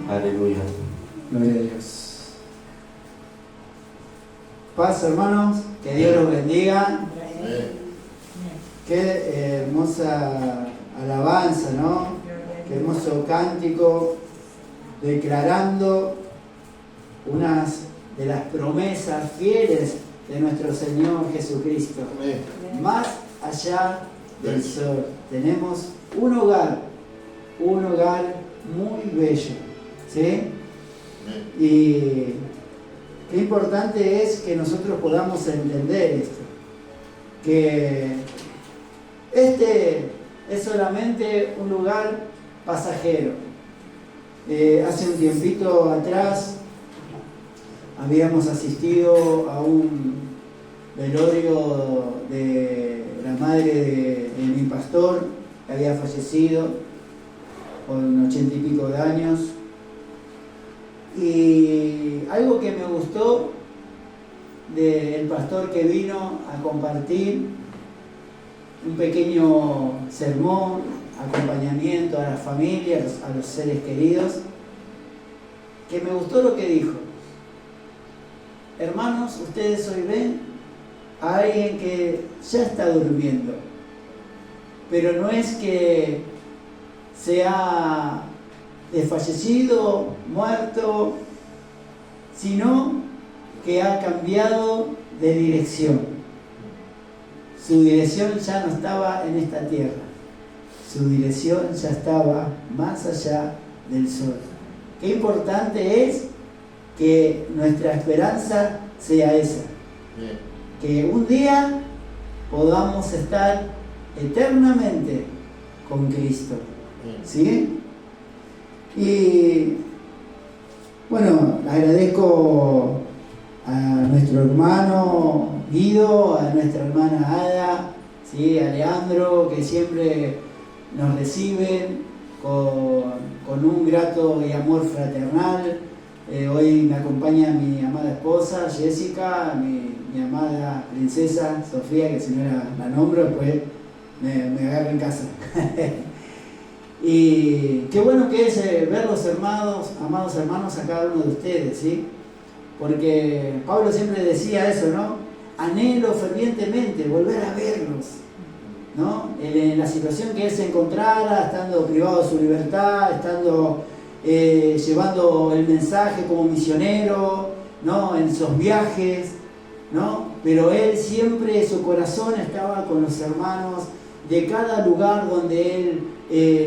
Aleluya. Gloria a Dios. Paz, hermanos, que Dios los bendiga. Amén. Qué hermosa alabanza, ¿no? Qué hermoso cántico declarando unas de las promesas fieles de nuestro Señor Jesucristo. Amén. Más allá del sol tenemos un hogar muy bello, ¿sí? Amén. Y qué importante es que nosotros podamos entender esto, que este es solamente un lugar pasajero. Hace un tiempito atrás habíamos asistido a un velorio de la madre de mi pastor, que había fallecido con 80 y pico de años. Y algo que me gustó del pastor que vino a compartir, un pequeño sermón, acompañamiento a las familias, a los seres queridos, que me gustó lo que dijo. Hermanos, ustedes hoy ven a alguien que ya está durmiendo, pero no es que se ha desfallecido, muerto, sino que ha cambiado de dirección. Su dirección ya no estaba en esta tierra, su dirección ya estaba más allá del sol. Qué importante es que nuestra esperanza sea esa, que un día podamos estar eternamente con Cristo, ¿sí? Y bueno, agradezco a nuestro hermano Guido, a nuestra hermana Ada, ¿sí? A Leandro, que siempre nos reciben con un grato y amor fraternal. Hoy me acompaña mi amada esposa Jessica, mi amada princesa Sofía, que si no la nombro después me agarro en casa. Y qué bueno que es ver los amados hermanos a cada uno de ustedes, ¿sí? Porque Pablo siempre decía eso, ¿no? Anhelo fervientemente volver a verlos, ¿no? En la situación que él se encontrara, estando privado de su libertad, estando llevando el mensaje como misionero, ¿no? En esos viajes, ¿no? Pero él siempre, su corazón estaba con los hermanos de cada lugar donde él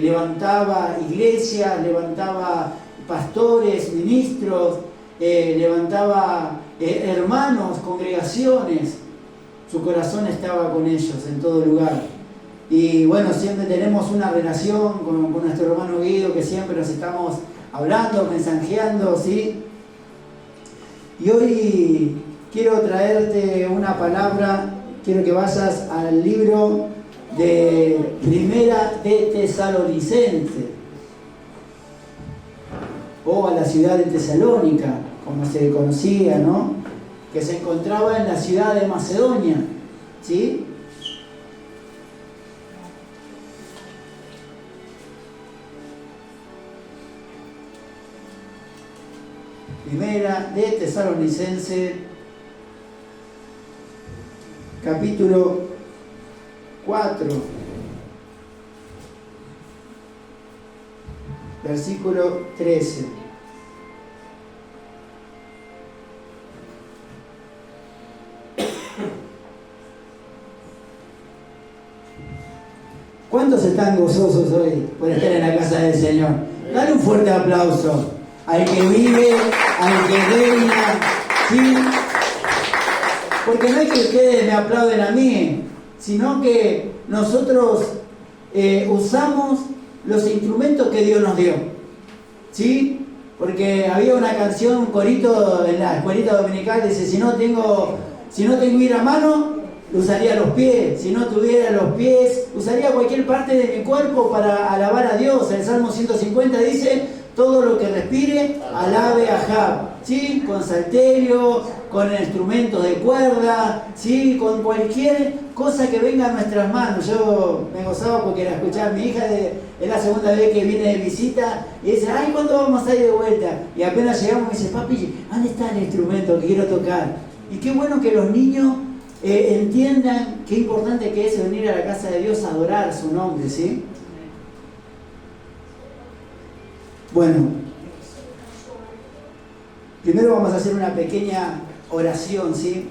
levantaba iglesias, levantaba pastores, ministros, levantaba hermanos, congregaciones. Su corazón estaba con ellos en todo lugar. Y bueno, siempre tenemos una relación con nuestro hermano Guido, que siempre nos estamos hablando, mensajeando, ¿sí? Y hoy quiero traerte una palabra, quiero que vayas al libro de Primera de Tesalonicenses, o a la ciudad de Tesalónica, como se conocía, ¿no? Que se encontraba en la ciudad de Macedonia, ¿sí? Primera de Tesalonicenses, capítulo 4, versículo 13. ¿Cuántos están gozosos hoy por estar en la casa del Señor? Dale un fuerte aplauso al que vive, al que reina, ¿sí? Porque no es que ustedes me aplauden a mí, sino que nosotros usamos los instrumentos que Dios nos dio, ¿sí? Porque había una canción, un corito en la escuelita dominical, dice: si no tengo ira a mano, usaría los pies; si no tuviera los pies, usaría cualquier parte de mi cuerpo para alabar a Dios. El Salmo 150 dice: todo lo que respire, alabe a Jah, ¿sí? Con salterio, con instrumentos de cuerda, ¿sí? Con cualquier cosa que venga a nuestras manos. Yo me gozaba porque la escuchaba mi hija, es la segunda vez que viene de visita, y dice, ay, ¿cuándo vamos a ir de vuelta? Y apenas llegamos me dice, papi, ¿dónde está el instrumento que quiero tocar? Y qué bueno que los niños entiendan qué importante que es venir a la casa de Dios a adorar su nombre, ¿sí? Bueno, primero vamos a hacer una pequeña oración, ¿sí?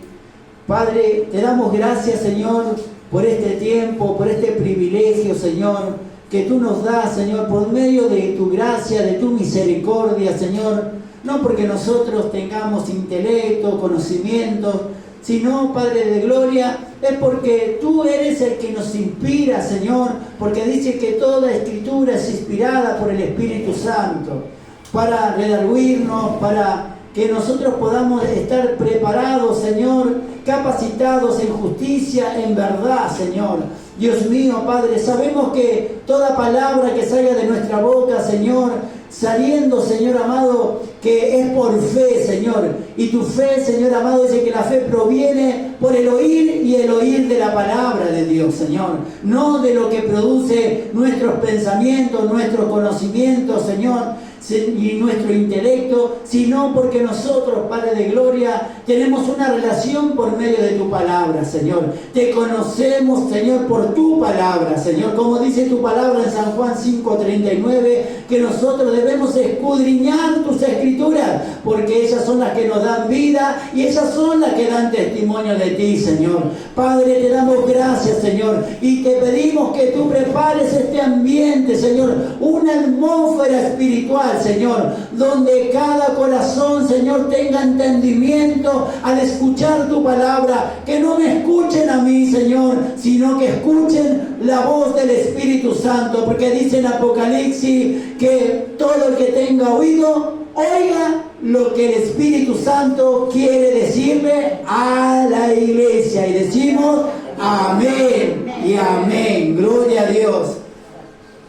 Padre, te damos gracias, Señor, por este tiempo, por este privilegio, Señor, que tú nos das, Señor, por medio de tu gracia, de tu misericordia, Señor, no porque nosotros tengamos intelecto, conocimiento, sino, Padre de gloria, es porque tú eres el que nos inspira, Señor, porque dice que toda escritura es inspirada por el Espíritu Santo, para redarguirnos, para que nosotros podamos estar preparados, Señor, capacitados en justicia, en verdad, Señor. Dios mío, Padre, sabemos que toda palabra que salga de nuestra boca, Señor, saliendo, Señor amado, que es por fe, Señor. Y tu fe, Señor amado, dice que la fe proviene por el oír y el oír de la palabra de Dios, Señor. No de lo que produce nuestros pensamientos, nuestro conocimiento, Señor, y nuestro intelecto, sino porque nosotros, Padre de gloria, tenemos una relación por medio de tu palabra, Señor. Te conocemos, Señor, por tu palabra, Señor. Como dice tu palabra en San Juan 5:39, que nosotros debemos escudriñar tus escrituras, porque ellas son las que nos dan vida y ellas son las que dan testimonio de ti, Señor. Padre, te damos gracias, Señor, y te pedimos que tú prepares este ambiente, Señor, una atmósfera espiritual, Señor, donde cada corazón, Señor, tenga entendimiento al escuchar tu palabra, que no me escuchen a mí, Señor, sino que escuchen la voz del Espíritu Santo, porque dice en Apocalipsis que todo el que tenga oído, oiga lo que el Espíritu Santo quiere decirle a la iglesia, y decimos amén y amén, gloria a Dios.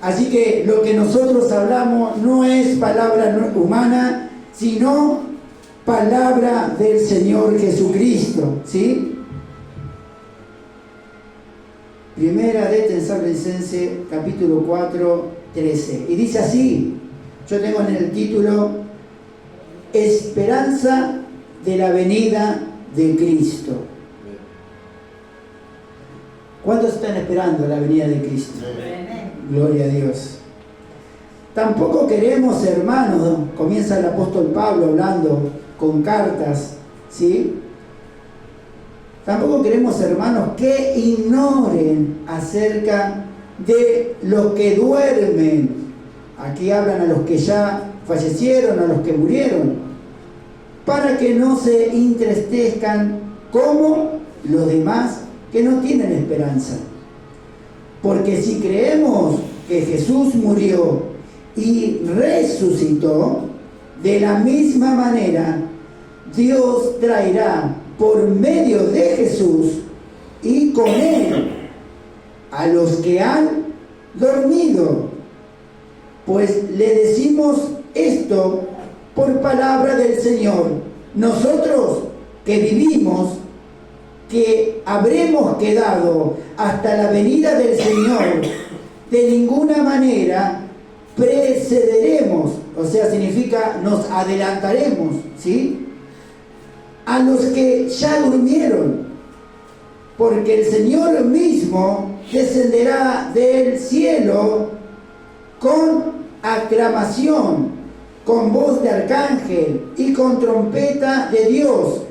Así que lo que nosotros hablamos no es palabra humana, sino palabra del Señor Jesucristo, ¿sí? Primera de Tesalonicenses, capítulo 4, 13. Y dice así, yo tengo en el título, Esperanza de la venida de Cristo. ¿Cuántos están esperando la venida de Cristo? Gloria a Dios. Tampoco queremos, hermanos, comienza el apóstol Pablo hablando con cartas, ¿sí? Tampoco queremos, hermanos, que ignoren acerca de los que duermen. Aquí hablan a los que ya fallecieron, a los que murieron, para que no se entristezcan como los demás que no tienen esperanza. Porque si creemos que Jesús murió y resucitó, de la misma manera Dios traerá por medio de Jesús y con él a los que han dormido. Pues le decimos esto por palabra del Señor, nosotros que vivimos, que habremos quedado hasta la venida del Señor, de ninguna manera precederemos, o sea, significa nos adelantaremos, ¿sí?, a los que ya durmieron, porque el Señor mismo descenderá del cielo con aclamación, con voz de arcángel y con trompeta de Dios,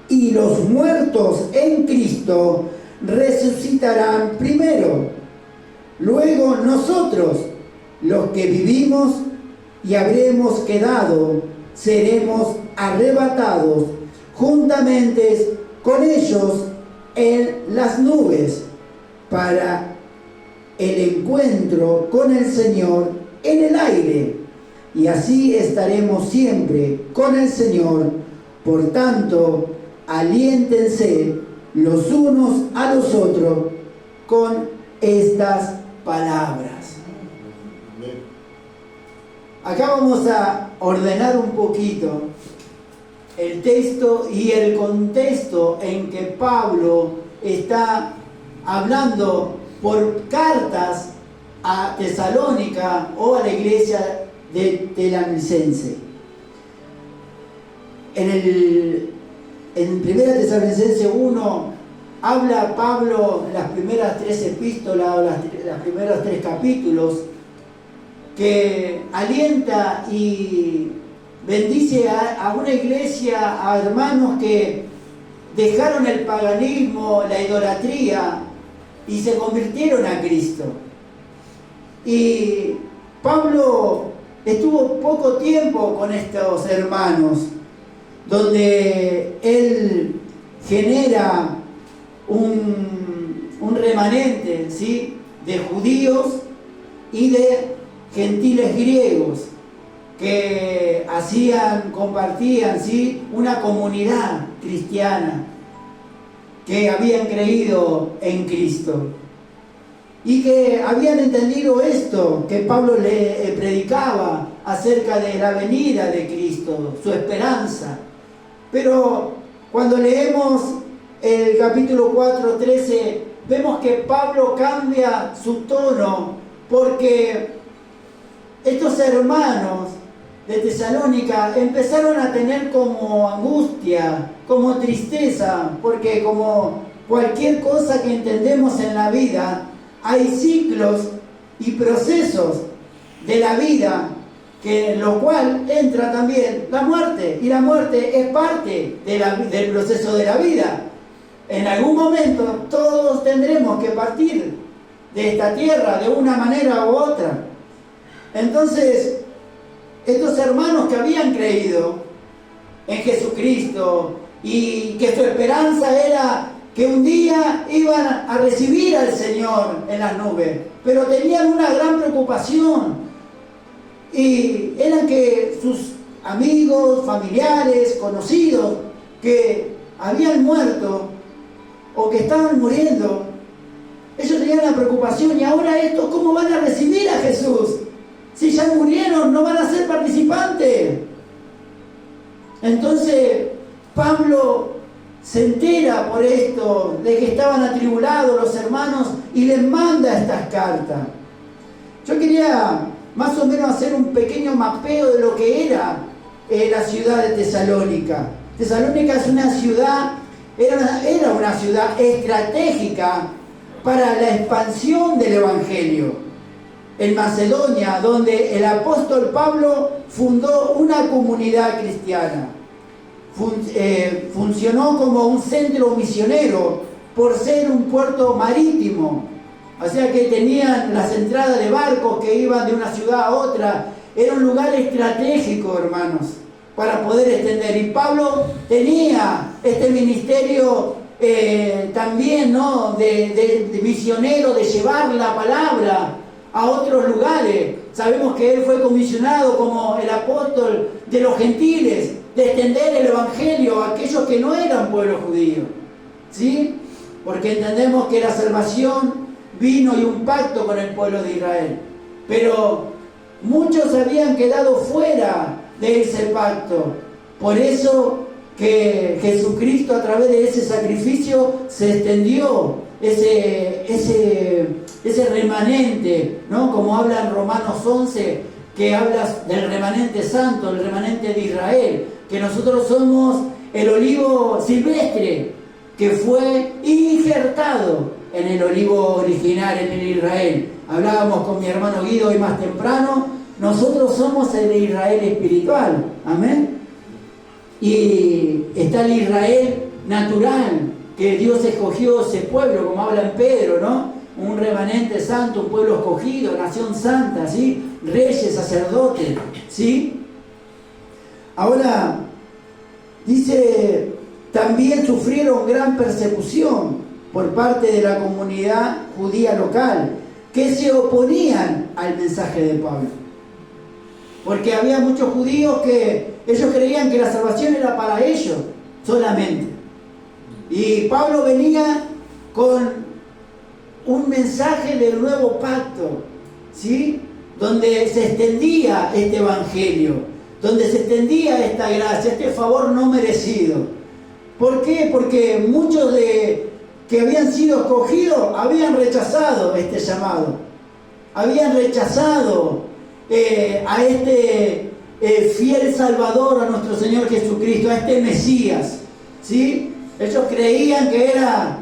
y los muertos en Cristo resucitarán primero. Luego nosotros, los que vivimos y habremos quedado, seremos arrebatados juntamente con ellos en las nubes para el encuentro con el Señor en el aire, y así estaremos siempre con el Señor. Por tanto, aliéntense los unos a los otros con estas palabras. acá vamos a ordenar un poquito el texto y el contexto en que Pablo está hablando por cartas a Tesalónica o a la iglesia de Tesalonicense. En 1 Tesalonicense 1 habla Pablo en las primeras 3 epístolas, o los primeros 3 capítulos, que alienta y bendice a una iglesia, a hermanos que dejaron el paganismo, la idolatría y se convirtieron a Cristo. Y Pablo estuvo poco tiempo con estos hermanos, donde él genera un remanente, ¿sí?, de judíos y de gentiles griegos que compartían, ¿sí?, una comunidad cristiana que habían creído en Cristo y que habían entendido esto que Pablo le predicaba acerca de la venida de Cristo, su esperanza. Pero cuando leemos el capítulo 4:13, vemos que Pablo cambia su tono, porque estos hermanos de Tesalónica empezaron a tener como angustia, como tristeza, porque como cualquier cosa que entendemos en la vida, hay ciclos y procesos de la vida, que en lo cual entra también la muerte, y la muerte es parte del proceso de la vida. En algún momento todos tendremos que partir de esta tierra de una manera u otra. Entonces, estos hermanos que habían creído en Jesucristo y que su esperanza era que un día iban a recibir al Señor en las nubes, pero tenían una gran preocupación, y eran que sus amigos, familiares, conocidos que habían muerto o que estaban muriendo, ellos tenían la preocupación: y ahora estos, ¿cómo van a recibir a Jesús? Si ya murieron, no van a ser participantes. Entonces Pablo se entera por esto, de que estaban atribulados los hermanos, y les manda estas cartas. Yo quería más o menos hacer un pequeño mapeo de lo que era la ciudad de Tesalónica. Tesalónica es una ciudad, era una ciudad estratégica para la expansión del Evangelio. En Macedonia, donde el apóstol Pablo fundó una comunidad cristiana. Funcionó como un centro misionero por ser un puerto marítimo. O sea que tenían las entradas de barcos que iban de una ciudad a otra. Era un lugar estratégico, hermanos, para poder extender. Y Pablo tenía este ministerio también, ¿no?, de misionero, de llevar la palabra a otros lugares. Sabemos que él fue comisionado como el apóstol de los gentiles, de extender el evangelio a aquellos que no eran pueblo judío, ¿sí? Porque entendemos que la salvación vino y un pacto con el pueblo de Israel, pero muchos habían quedado fuera de ese pacto. Por eso que Jesucristo, a través de ese sacrificio, se extendió ese remanente, ¿no? Como habla en Romanos 11, que habla del remanente santo, el remanente de Israel, que nosotros somos el olivo silvestre que fue injertado en el olivo original, en el Israel. Hablábamos con mi hermano Guido hoy más temprano, nosotros somos el Israel espiritual, amén. Y está el Israel natural, que Dios escogió ese pueblo, como habla en Pedro, ¿no? Un remanente santo, un pueblo escogido, nación santa, ¿sí? Reyes, sacerdotes, ¿sí? Ahora, dice, también sufrieron gran persecución por parte de la comunidad judía local, que se oponían al mensaje de Pablo. Porque había muchos judíos que ellos creían que la salvación era para ellos solamente. Y Pablo venía con un mensaje del nuevo pacto, ¿sí?, donde se extendía este evangelio, donde se extendía esta gracia, este favor no merecido. ¿Por qué? Porque muchos que habían sido escogidos habían rechazado este llamado, habían rechazado a este fiel Salvador, a nuestro Señor Jesucristo, a este Mesías, ¿sí? Ellos creían que era,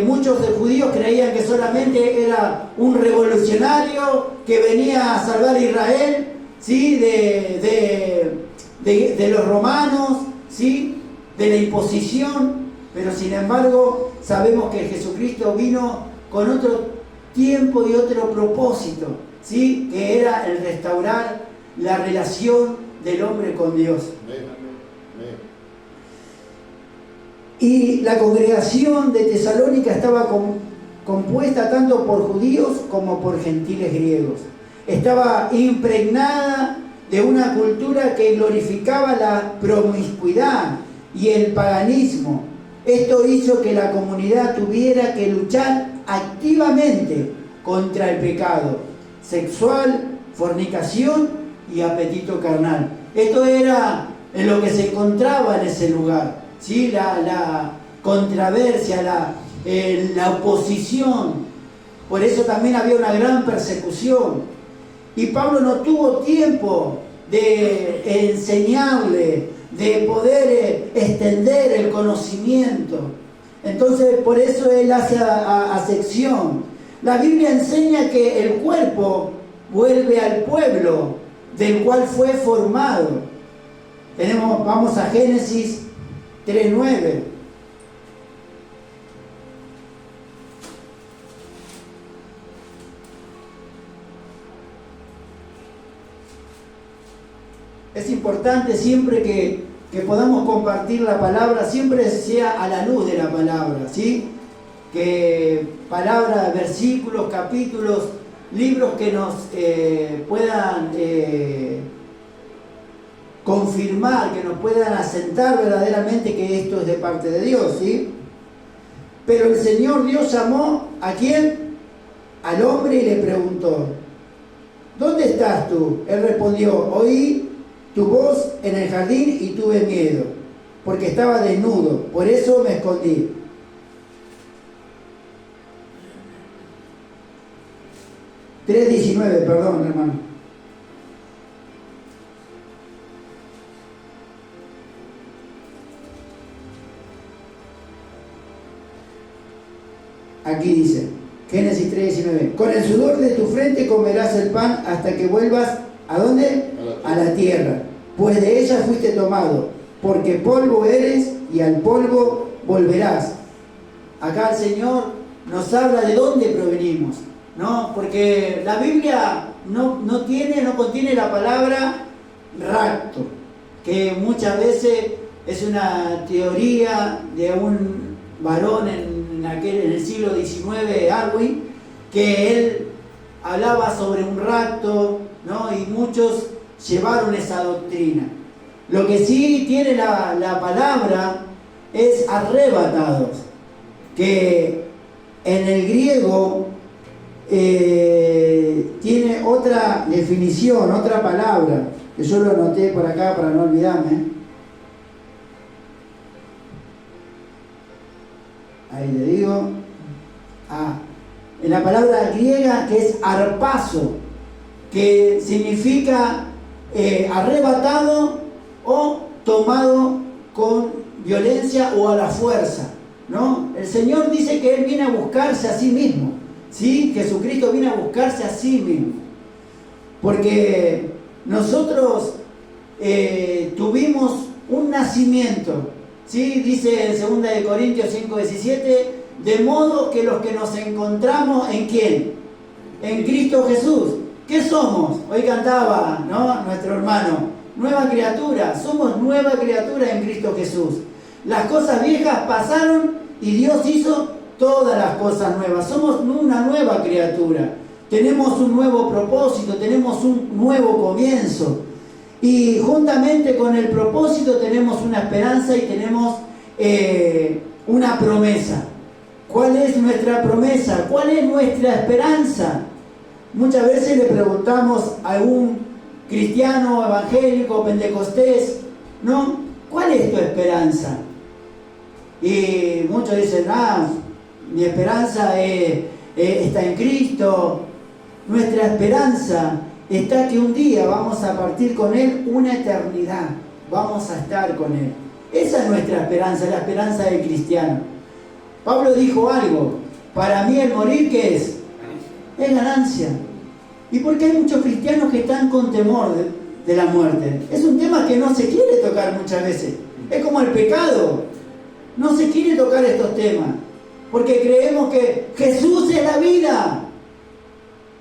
muchos de judíos creían que solamente era un revolucionario que venía a salvar a Israel, ¿sí? de los romanos, ¿sí? De la imposición, pero sin embargo sabemos que Jesucristo vino con otro tiempo y otro propósito, ¿sí? Que era el restaurar la relación del hombre con Dios. Y la congregación de Tesalónica estaba compuesta tanto por judíos como por gentiles griegos. Estaba impregnada de una cultura que glorificaba la promiscuidad y el paganismo. Esto hizo que la comunidad tuviera que luchar activamente contra el pecado sexual, fornicación y apetito carnal. Esto era en lo que se encontraba en ese lugar, ¿sí? La controversia, la oposición. Por eso también había una gran persecución. Y Pablo no tuvo tiempo de enseñarle, de poder extender el conocimiento. Entonces, por eso él hace acepción. La Biblia enseña que el cuerpo vuelve al pueblo del cual fue formado. Vamos a Génesis 3:9. Es importante siempre que podamos compartir la palabra, siempre sea a la luz de la palabra, ¿sí? Que palabras, versículos, capítulos, libros que nos puedan confirmar, que nos puedan asentar verdaderamente que esto es de parte de Dios, ¿sí? Pero el Señor Dios llamó ¿a quién? Al hombre y le preguntó: ¿dónde estás tú? Él respondió: oí tu voz en el jardín y tuve miedo, porque estaba desnudo, por eso me escondí. (3:19), perdón, hermano. Aquí dice, Génesis 3:19: con el sudor de tu frente comerás el pan hasta que vuelvas, ¿a dónde? A la tierra, pues de ella fuiste tomado, porque polvo eres y al polvo volverás. Acá el Señor nos habla de dónde provenimos, ¿no? Porque la Biblia no contiene la palabra rapto, que muchas veces es una teoría de un varón en el siglo XIX, Darwin, que él hablaba sobre un rapto, ¿no? Y muchos llevaron esa doctrina. Lo que sí tiene la palabra es arrebatados, que en el griego tiene otra definición, otra palabra, que yo lo anoté por acá para no olvidarme. Ahí le digo. En la palabra griega, que es arpazo, que significa arrebatado o tomado con violencia o a la fuerza, ¿no? El Señor dice que Él viene a buscarse a sí mismo, ¿sí? Jesucristo viene a buscarse a sí mismo, porque nosotros tuvimos un nacimiento, ¿sí? Dice en 2 Corintios 5:17, de modo que los que nos encontramos ¿en quién? En Cristo Jesús. ¿Qué somos? Hoy cantaba, ¿no?, nuestro hermano, nueva criatura. Somos nueva criatura en Cristo Jesús. Las cosas viejas pasaron y Dios hizo todas las cosas nuevas. Somos una nueva criatura. Tenemos un nuevo propósito, tenemos un nuevo comienzo. Y juntamente con el propósito tenemos una esperanza y tenemos una promesa. ¿Cuál es nuestra promesa? ¿Cuál es nuestra esperanza? muchas veces le preguntamos a algún cristiano, evangélico, pentecostés, ¿no? ¿Cuál es tu esperanza? Y muchos dicen, mi esperanza está en Cristo. Nuestra esperanza está que un día vamos a partir con Él una eternidad. Vamos a estar con Él. Esa es nuestra esperanza, la esperanza del cristiano. Pablo dijo algo, para mí el morir, ¿qué es? Es ganancia. ¿Y por qué hay muchos cristianos que están con temor de la muerte? Es un tema que no se quiere tocar muchas veces. Es como el pecado. No se quiere tocar estos temas. Porque creemos que Jesús es la vida.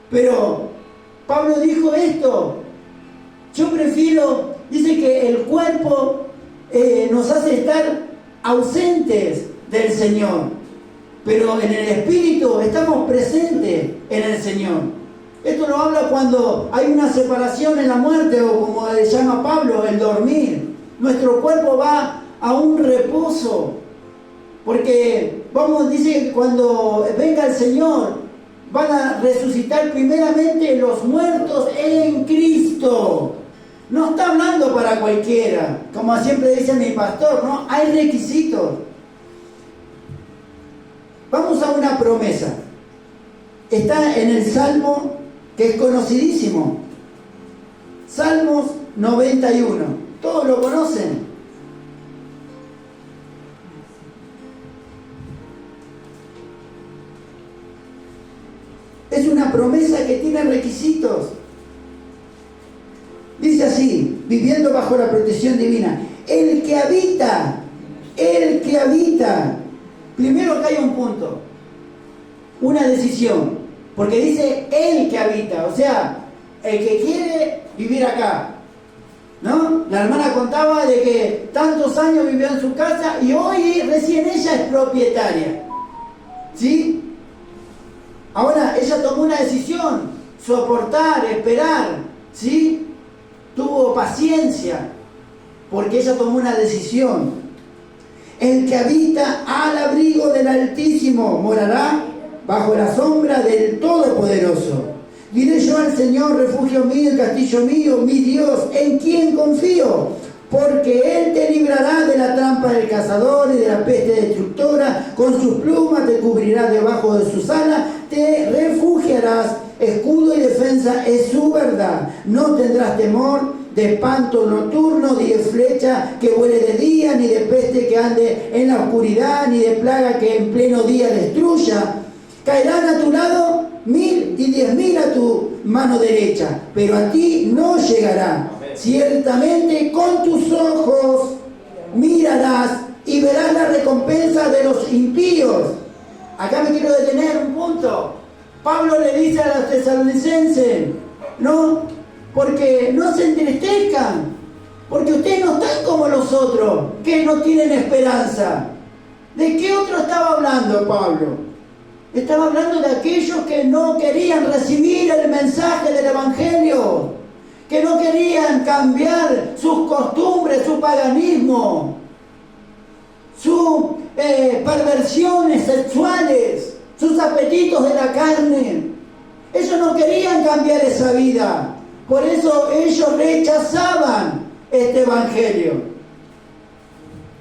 Pero Pablo dijo esto. Yo prefiero, dice que el cuerpo nos hace estar ausentes del Señor. Pero en el espíritu estamos presentes en el Señor. Esto lo habla cuando hay una separación en la muerte, o como le llama Pablo, el dormir. Nuestro cuerpo va a un reposo. Porque, dice que cuando venga el Señor, van a resucitar primeramente los muertos en Cristo. No está hablando para cualquiera, como siempre dice mi pastor, ¿no? Hay requisitos. Vamos a una promesa. Está en el Salmo, que es conocidísimo. Salmos 91. ¿Todos lo conocen? Es una promesa que tiene requisitos. Dice así, viviendo bajo la protección divina. El que habita. Primero que hay un punto, una decisión. Porque dice el que habita, o sea, el que quiere vivir acá. ¿No? La hermana contaba de que tantos años vivió en su casa y hoy recién ella es propietaria. ¿Sí? Ahora, ella tomó una decisión, soportar, esperar, ¿sí? Tuvo paciencia, porque ella tomó una decisión. El que habita al abrigo del Altísimo morará bajo la sombra del Todopoderoso. Diré yo al Señor, refugio mío y castillo mío, mi Dios, ¿en quién confío? Porque Él te librará de la trampa del cazador y de la peste destructora. Con sus plumas te cubrirá debajo de sus alas, te refugiarás. Escudo y defensa es su verdad. No tendrás temor de espanto nocturno, ni de flecha que vuele de día, ni de peste que ande en la oscuridad, ni de plaga que en pleno día destruya. Caerán a tu lado 1000 y 10.000 a tu mano derecha, pero a ti no llegará. Ciertamente con tus ojos mirarás y verás la recompensa de los impíos. Acá me quiero detener un punto. Pablo le dice a los tesalonicenses, ¿no? Porque no se entristezcan, porque ustedes no están como los otros, que no tienen esperanza. ¿De qué otro estaba hablando Pablo? Estaba hablando de aquellos que no querían recibir el mensaje del Evangelio, que no querían cambiar sus costumbres, su paganismo, sus perversiones sexuales, sus apetitos de la carne. Ellos no querían cambiar esa vida. Por eso ellos rechazaban este Evangelio.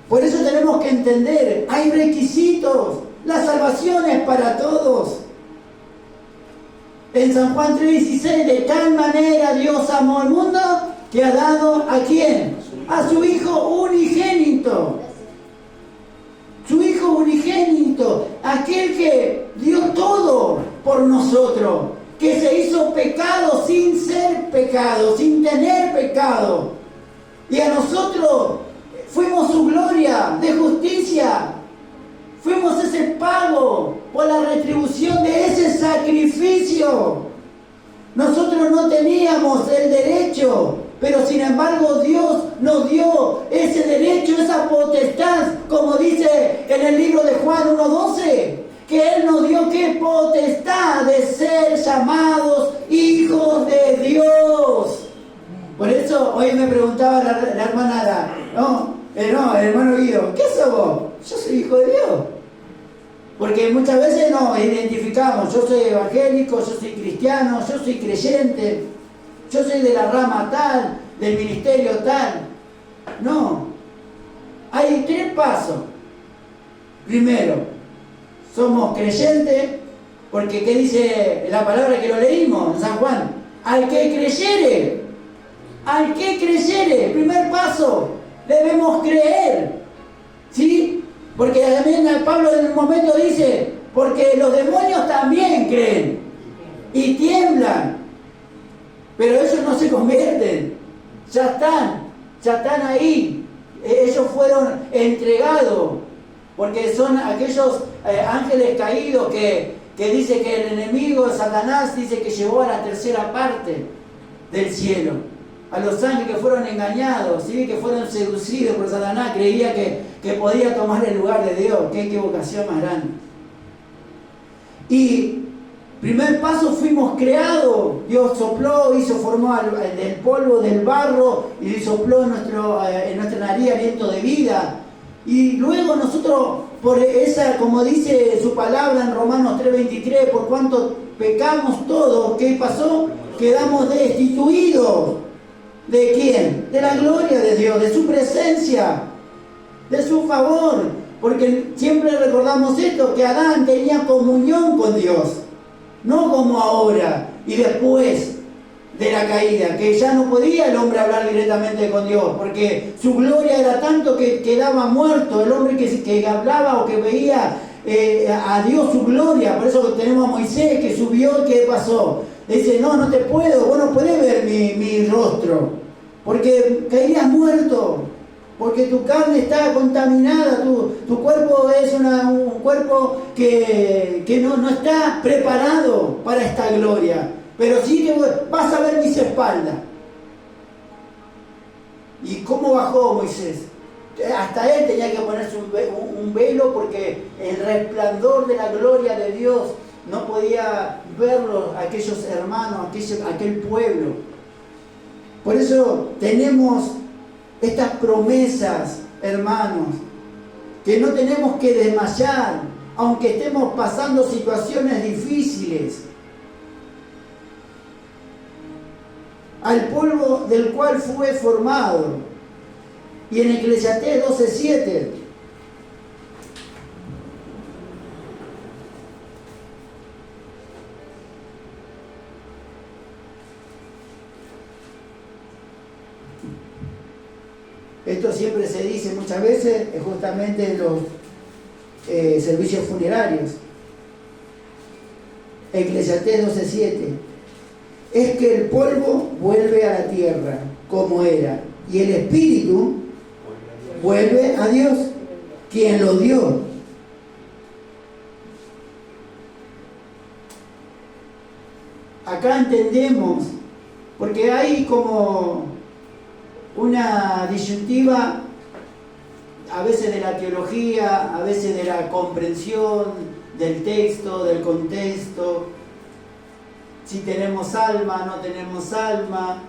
Por eso tenemos que entender, hay requisitos. La salvación es para todos. En San Juan 3:16, de tal manera Dios amó al mundo que ha dado ¿a quién? A su Hijo unigénito. Su Hijo unigénito, aquel que dio todo por nosotros, que se hizo pecado sin ser pecado, sin tener pecado. Y a nosotros fuimos su gloria de justicia. Fuimos ese pago por la retribución de ese sacrificio. Nosotros no teníamos el derecho, pero sin embargo Dios nos dio ese derecho, esa potestad, como dice en el libro de Juan 1:12, que Él nos dio ¿qué? Potestad de ser llamados hijos de Dios. Por eso hoy me preguntaba la hermana, el hermano Guido, ¿qué sos vos? Yo soy hijo de Dios. Porque muchas veces nos identificamos, yo soy evangélico, yo soy cristiano, yo soy creyente, yo soy de la rama tal, del ministerio tal. No, hay 3 pasos. Primero, somos creyentes, porque ¿qué dice la palabra que lo leímos en San Juan? Al que creyere, primer paso, debemos creer, ¿sí? Porque también Pablo en un momento dice, porque los demonios también creen y tiemblan, pero ellos no se convierten, ya están ahí, ellos fueron entregados, porque son aquellos ángeles caídos que dice que el enemigo, Satanás, dice que llevó a la tercera parte del cielo, a los ángeles que fueron engañados, ¿sí? Que fueron seducidos por Satanás, creía que podía tomar el lugar de Dios. Qué equivocación más grande. Y primer paso, fuimos creados, Dios sopló, formó del polvo, del barro, y sopló en nuestra nariz aliento de vida. Y luego nosotros, por esa, como dice su palabra en Romanos 3:23, por cuanto pecamos todos, ¿qué pasó? Quedamos destituidos. ¿De quién? De la gloria de Dios, de su presencia, de su favor. Porque siempre recordamos esto, que Adán tenía comunión con Dios, no como ahora y después de la caída, que ya no podía el hombre hablar directamente con Dios, porque su gloria era tanto que quedaba muerto el hombre que hablaba o que veía a Dios su gloria. Por eso tenemos a Moisés que subió y ¿qué pasó? Dice, no te puedo, vos no podés ver mi rostro, porque caerías muerto, porque tu carne está contaminada, tu cuerpo es un cuerpo que no está preparado para esta gloria. Pero sí que vas a ver mis espaldas. ¿Y cómo bajó Moisés? Hasta él tenía que ponerse un velo, porque el resplandor de la gloria de Dios no podía verlo aquellos hermanos, aquel pueblo. Por eso tenemos estas promesas, hermanos, que no tenemos que desmayar, aunque estemos pasando situaciones difíciles. Al polvo del cual fue formado. Y en Eclesiastés 12:7. Esto siempre se dice muchas veces, justamente en los servicios funerarios. Eclesiastés 12:7. Es que el polvo vuelve a la tierra como era, y el espíritu vuelve a Dios, quien lo dio. Acá entendemos, porque hay como una disyuntiva, a veces de la teología, a veces de la comprensión del texto, del contexto. Si tenemos alma, no tenemos alma.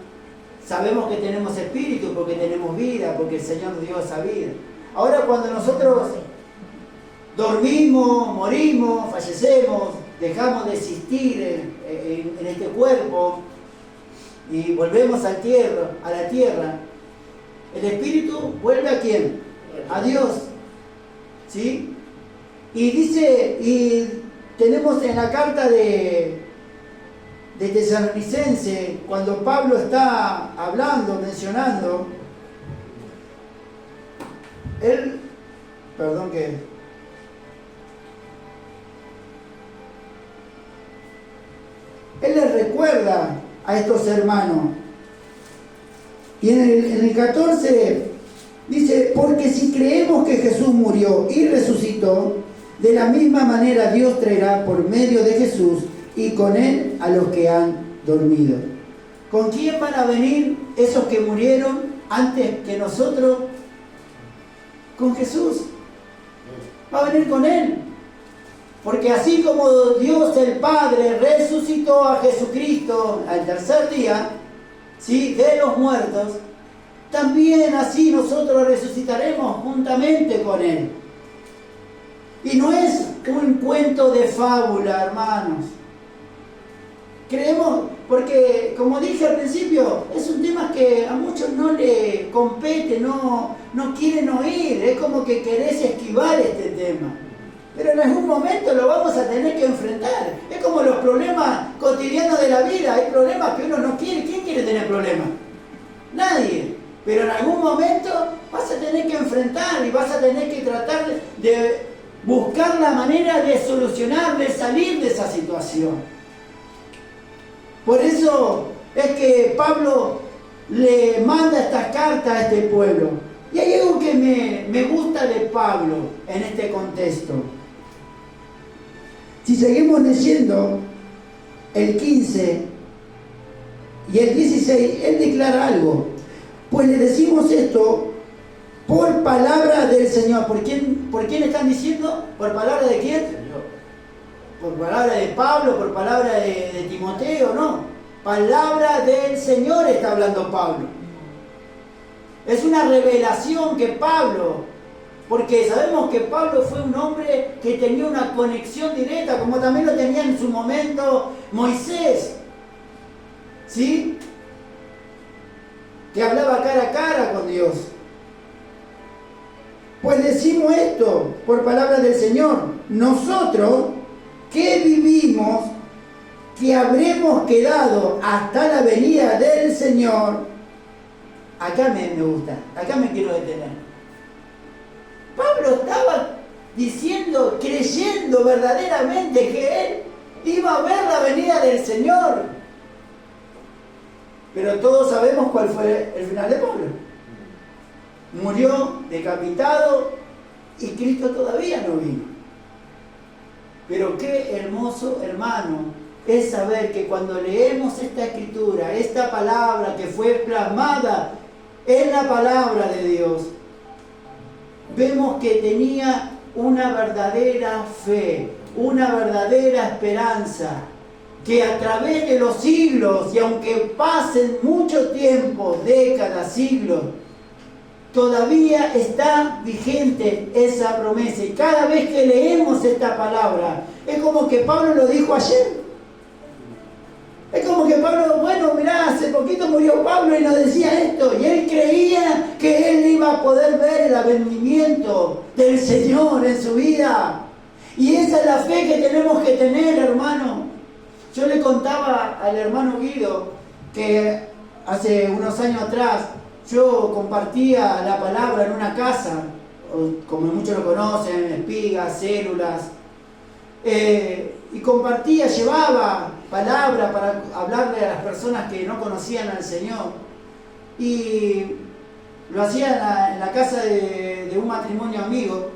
Sabemos que tenemos espíritu porque tenemos vida, porque el Señor dio esa vida. Ahora, cuando nosotros dormimos, morimos, fallecemos, dejamos de existir en este cuerpo y volvemos a la tierra, el espíritu vuelve ¿a quién? A Dios. ¿Sí? Y dice, y tenemos en la carta de Tesalonicense, cuando Pablo está hablando, mencionando, él les recuerda a estos hermanos. Y en el 14 dice, porque si creemos que Jesús murió y resucitó, de la misma manera Dios traerá por medio de Jesús y con él a los que han dormido. ¿Con quién van a venir esos que murieron antes que nosotros? Con Jesús. Va a venir con él. Porque así como Dios el Padre resucitó a Jesucristo al tercer día, ¿sí?, de los muertos, también así nosotros resucitaremos juntamente con él. Y no es un cuento de fábula, hermanos. Creemos, porque como dije al principio, es un tema que a muchos no le compete, no quieren oír, es como que querés esquivar este tema. Pero en algún momento lo vamos a tener que enfrentar. Es como los problemas cotidianos de la vida, hay problemas que uno no quiere. ¿Quién quiere tener problemas? Nadie. Pero en algún momento vas a tener que enfrentar y vas a tener que tratar de buscar la manera de solucionar, de salir de esa situación. Por eso es que Pablo le manda estas cartas a este pueblo. Y hay algo que me gusta de Pablo en este contexto. Si seguimos leyendo el 15 y el 16, él declara algo. Pues le decimos esto por palabra del Señor. ¿Por quién están diciendo? ¿Por palabra de quién? Por palabra de Pablo, por palabra de Timoteo, no. Palabra del Señor está hablando Pablo. Es una revelación que Pablo, porque sabemos que Pablo fue un hombre que tenía una conexión directa, como también lo tenía en su momento Moisés, ¿sí? Que hablaba cara a cara con Dios. Pues decimos esto por palabra del Señor. Nosotros que vivimos, que habremos quedado hasta la venida del Señor. Acá me gusta, acá me quiero detener. Pablo estaba diciendo, creyendo verdaderamente que él iba a ver la venida del Señor. Pero todos sabemos cuál fue el final de Pablo. Murió decapitado y Cristo todavía no vino. Pero qué hermoso, hermano, es saber que cuando leemos esta escritura, esta palabra que fue plasmada en la palabra de Dios, vemos que tenía una verdadera fe, una verdadera esperanza, que a través de los siglos, y aunque pasen mucho tiempo, décadas, siglos, todavía está vigente esa promesa. Y cada vez que leemos esta palabra, es como que Pablo lo dijo ayer. Es como que Pablo, bueno, mirá, hace poquito murió Pablo y nos decía esto. Y él creía que él iba a poder ver el advenimiento del Señor en su vida. Y esa es la fe que tenemos que tener, hermano. Yo le contaba al hermano Guido que hace unos años atrás yo compartía la palabra en una casa, como muchos lo conocen, espigas, células, y compartía, llevaba palabra para hablarle a las personas que no conocían al Señor, y lo hacía en la casa de un matrimonio amigo,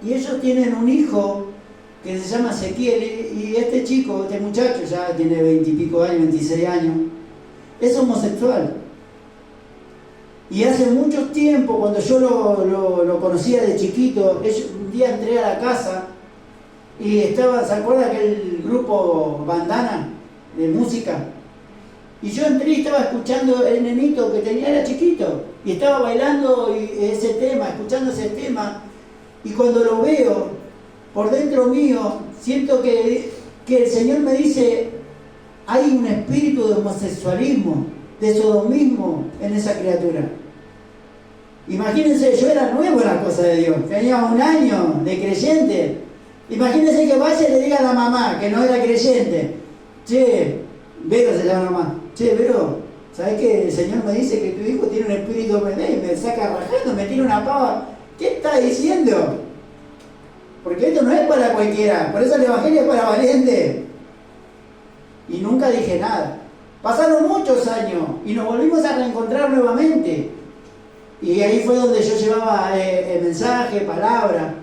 y ellos tienen un hijo que se llama Ezequiel, y este chico, este muchacho ya tiene 20 y pico años, 26 años, es homosexual. Y hace mucho tiempo, cuando yo lo conocía de chiquito, un día entré a la casa y estaba, ¿se acuerda aquel grupo Bandana de música? Y yo entré y estaba escuchando el nenito que tenía, era chiquito, y estaba bailando ese tema, escuchando ese tema, y cuando lo veo, por dentro mío, siento que el Señor me dice, hay un espíritu de homosexualismo, de sodomismo en esa criatura. Imagínense, yo era nuevo en las cosas de Dios, tenía 1 año de creyente. Imagínense que vaya y le diga a la mamá que no era creyente, che, Vero se llama la mamá, che, Vero, ¿sabes que el Señor me dice que tu hijo tiene un espíritu y me saca rajando, me tira una pava? ¿Qué está diciendo? Porque esto no es para cualquiera, por eso el Evangelio es para valientes. Y nunca dije nada. Pasaron muchos años y nos volvimos a reencontrar nuevamente. Y ahí fue donde yo llevaba el mensaje, palabra.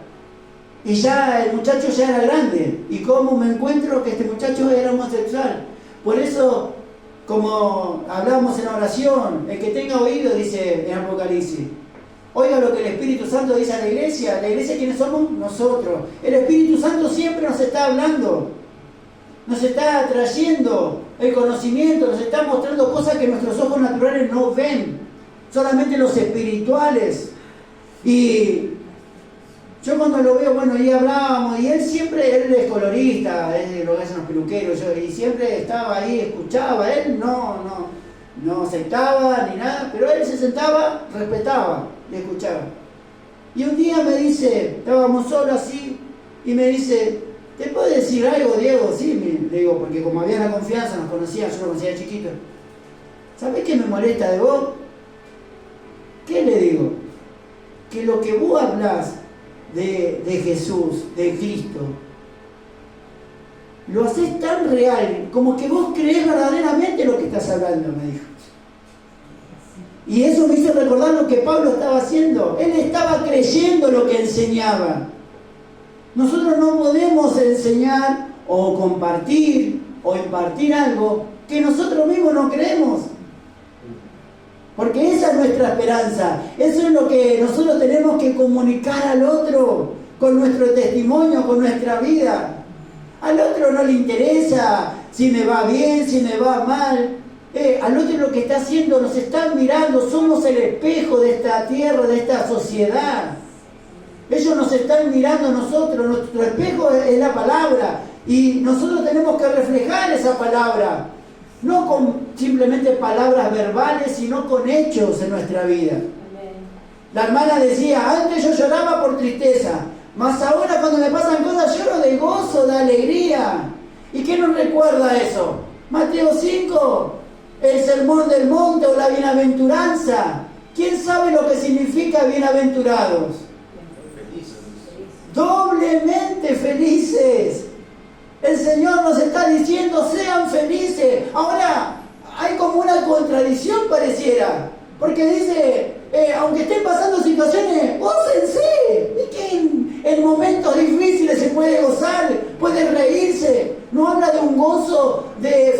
Y ya el muchacho ya era grande. ¿Y cómo me encuentro que este muchacho era homosexual? Por eso, como hablábamos en oración, el que tenga oído, dice en Apocalipsis, oiga lo que el Espíritu Santo dice a la iglesia. ¿La iglesia quiénes somos? Nosotros. El Espíritu Santo siempre nos está hablando. Nos está trayendo el conocimiento, nos está mostrando cosas que nuestros ojos naturales no ven. Solamente los espirituales. Y Yo cuando lo veo, bueno, y hablábamos, y él es colorista, es lo que hacen los peluqueros, y siempre estaba ahí, escuchaba, él no aceptaba ni nada, pero él se sentaba, respetaba y escuchaba. Y un día me dice, estábamos solos así, y me dice, ¿te puedo decir algo, Diego? Sí, le digo, porque como había la confianza, nos conocía, yo lo conocía de chiquito. ¿Sabés qué me molesta de vos? ¿Qué le digo? Que lo que vos hablás de Jesús, de Cristo, lo haces tan real, como que vos creés verdaderamente lo que estás hablando, me dijo. Y eso me hizo recordar lo que Pablo estaba haciendo. Él estaba creyendo lo que enseñaba. Nosotros no podemos enseñar o compartir o impartir algo que nosotros mismos no creemos. Porque esa es nuestra esperanza. Eso es lo que nosotros tenemos que comunicar al otro con nuestro testimonio, con nuestra vida. Al otro no le interesa si me va bien, si me va mal. Al otro lo que está haciendo, nos están mirando, somos el espejo de esta tierra, de esta sociedad. Ellos nos están mirando a nosotros, nuestro espejo es la palabra y nosotros tenemos que reflejar esa palabra, no con simplemente palabras verbales, sino con hechos en nuestra vida. La hermana decía, antes yo lloraba por tristeza, mas ahora cuando me pasan cosas lloro de gozo, de alegría. ¿Y qué nos recuerda eso? Mateo 5, el sermón del monte o la bienaventuranza. ¿Quién sabe lo que significa bienaventurados? Doblemente felices. El Señor nos está diciendo, sean felices. Ahora, hay como una contradicción pareciera, porque dice, aunque estén pasando situaciones, gócense. Es que en momentos difíciles se puede gozar, puede reírse. No habla de un gozo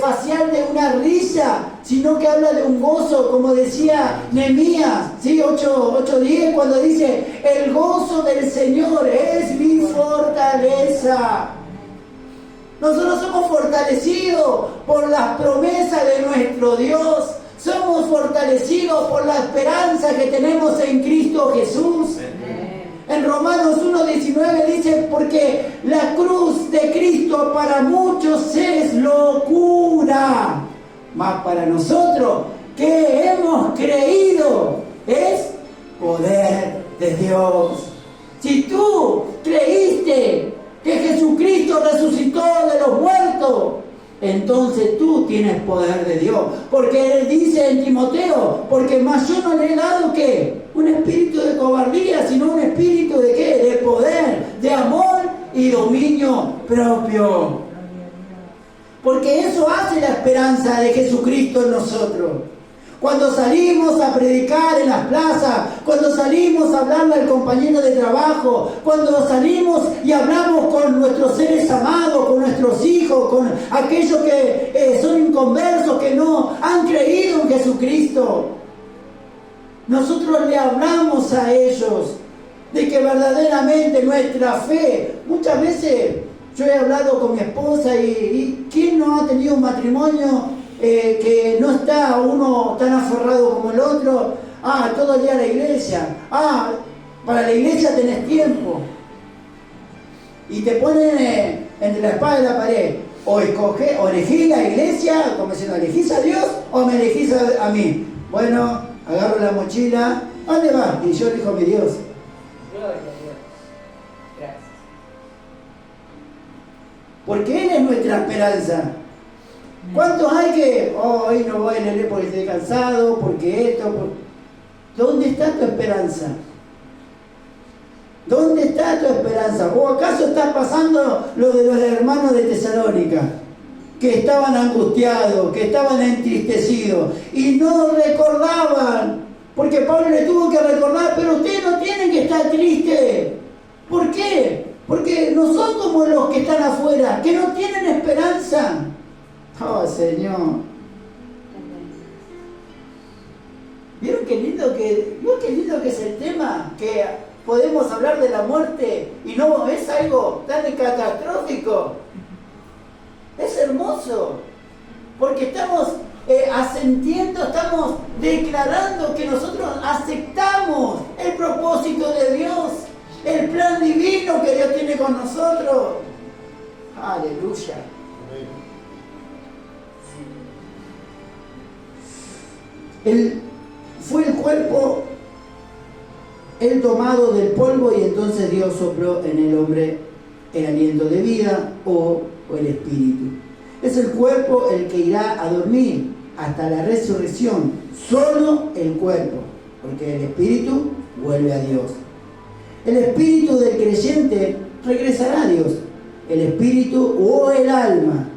facial, de una risa, sino que habla de un gozo, como decía Nehemías, ¿sí? 8:10, cuando dice, el gozo del Señor es mi fortaleza. Nosotros somos fortalecidos por las promesas de nuestro Dios. Somos fortalecidos por la esperanza que tenemos en Cristo Jesús. En Romanos 1:19 dice, porque la cruz de Cristo para muchos es locura, mas para nosotros que hemos creído es poder de Dios. Si tú creíste que Jesucristo resucitó de los muertos, entonces tú tienes poder de Dios. Porque Él dice en Timoteo, porque más yo no le he dado ¿qué? Un espíritu de cobardía, sino un espíritu de ¿qué? De poder, de amor y dominio propio. Porque eso hace la esperanza de Jesucristo en nosotros. Cuando salimos a predicar en las plazas, cuando salimos a hablarle al compañero de trabajo, cuando salimos y hablamos con nuestros seres amados, con nuestros hijos, con aquellos que son inconversos, que no han creído en Jesucristo, nosotros le hablamos a ellos de que verdaderamente nuestra fe, muchas veces yo he hablado con mi esposa y ¿quién no ha tenido un matrimonio que no está uno tan aferrado como el otro? Todo el día a la iglesia. Para la iglesia tenés tiempo. Y te ponen entre la espada y la pared. O elegís la iglesia, como diciendo, ¿elegís a Dios o me elegís a mí? Bueno, agarro la mochila. ¿A dónde vas? Y yo elijo a mi Dios. Gloria a Dios. Gracias. Porque Él es nuestra esperanza. ¿Cuántos hay que, hoy no voy a leer porque estoy cansado, porque esto, ¿dónde está tu esperanza? ¿Dónde está tu esperanza? ¿O acaso está pasando lo de los hermanos de Tesalónica, que estaban angustiados, que estaban entristecidos y no recordaban? Porque Pablo le tuvo que recordar, pero ustedes no tienen que estar tristes. ¿Por qué? Porque no son como los que están afuera, que no tienen esperanza. Oh, Señor. ¿Vieron qué lindo que es el tema? Que podemos hablar de la muerte y no es algo tan catastrófico. Es hermoso. Porque estamos asentiendo, estamos declarando que nosotros aceptamos el propósito de Dios, el plan divino. compromiso que Dios tiene con nosotros. Aleluya. Amén. Fue el cuerpo, el tomado del polvo, y entonces Dios sopló en el hombre el aliento de vida o el espíritu. Es el cuerpo el que irá a dormir hasta la resurrección, solo el cuerpo, porque el espíritu vuelve a Dios. El espíritu del creyente regresará a Dios. El espíritu o el alma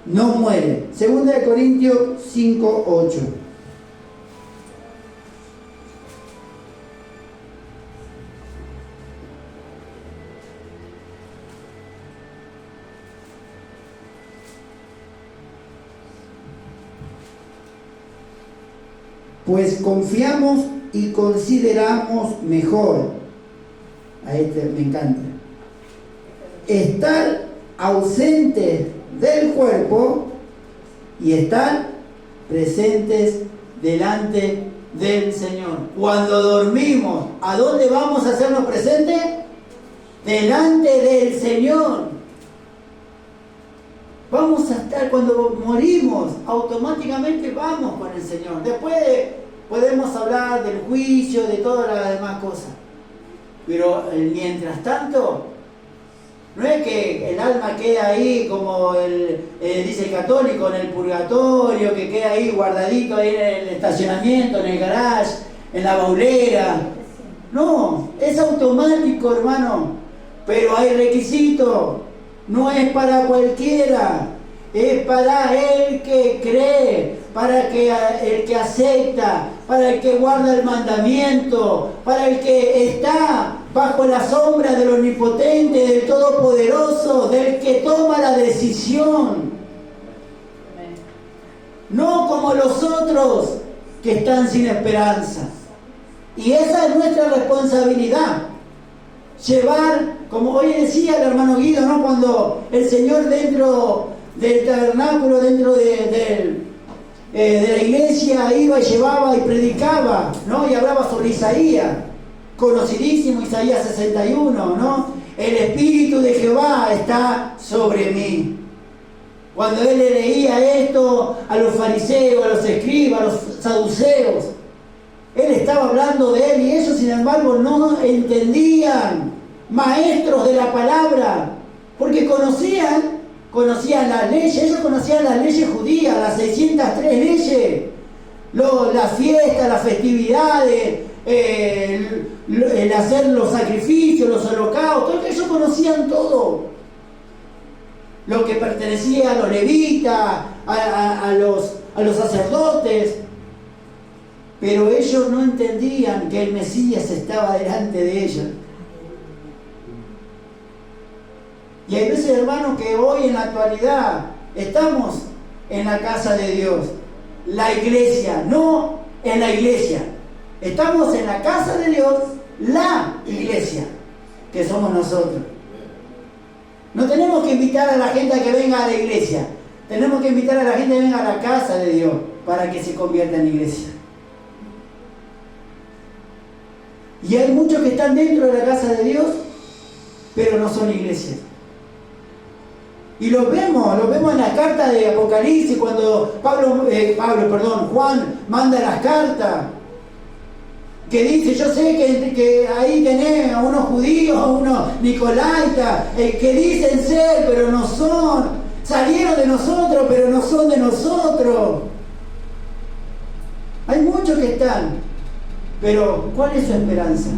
no muere. 2 Corintios 5:8. Pues confiamos y consideramos mejor, a este me encanta, estar ausentes del cuerpo y estar presentes delante del Señor. Cuando dormimos, ¿a dónde vamos a hacernos presentes? Delante del Señor. Vamos a estar, cuando morimos, automáticamente vamos con el Señor. Después podemos hablar del juicio, de todas las demás cosas. Pero mientras tanto, no es que el alma queda ahí como dice el católico, en el purgatorio, que queda ahí guardadito ahí en el estacionamiento, en el garage, en la baulera. No, es automático, hermano. Pero hay requisitos. No es para cualquiera, es para el que cree, para el que acepta, para el que guarda el mandamiento, para el que está bajo la sombra del Omnipotente, del Todopoderoso, del que toma la decisión. No como los otros que están sin esperanza. Y esa es nuestra responsabilidad. Llevar, como hoy decía el hermano Guido, ¿no? Cuando el Señor dentro del tabernáculo, dentro de la iglesia, iba y llevaba y predicaba, ¿no? Y hablaba sobre Isaías, conocidísimo Isaías 61, ¿no? El Espíritu de Jehová está sobre mí. Cuando él le leía esto a los fariseos, a los escribas, a los saduceos, él estaba hablando de él y ellos, sin embargo, no entendían, maestros de la palabra, porque conocían las leyes. Ellos conocían las leyes judías, las 603 leyes, las fiestas, las festividades, el hacer los sacrificios, los holocaustos. Ellos conocían todo lo que pertenecía a los levitas, a los sacerdotes. Pero ellos no entendían que el Mesías estaba delante de ellos. Y hay veces, hermanos, que hoy en la actualidad estamos en la casa de Dios, la iglesia, no en la iglesia. Estamos en la casa de Dios, la iglesia, que somos nosotros. No tenemos que invitar a la gente a que venga a la iglesia. Tenemos que invitar a la gente a que venga a la casa de Dios para que se convierta en iglesia. Y hay muchos que están dentro de la casa de Dios, pero no son iglesias. Y lo vemos en la carta de Apocalipsis, cuando Juan manda las cartas, que dice, yo sé que ahí tenés a unos judíos, a unos nicolaitas, que dicen ser, pero no son. Salieron de nosotros, pero no son de nosotros. Hay muchos que están. Pero, ¿cuál es su esperanza?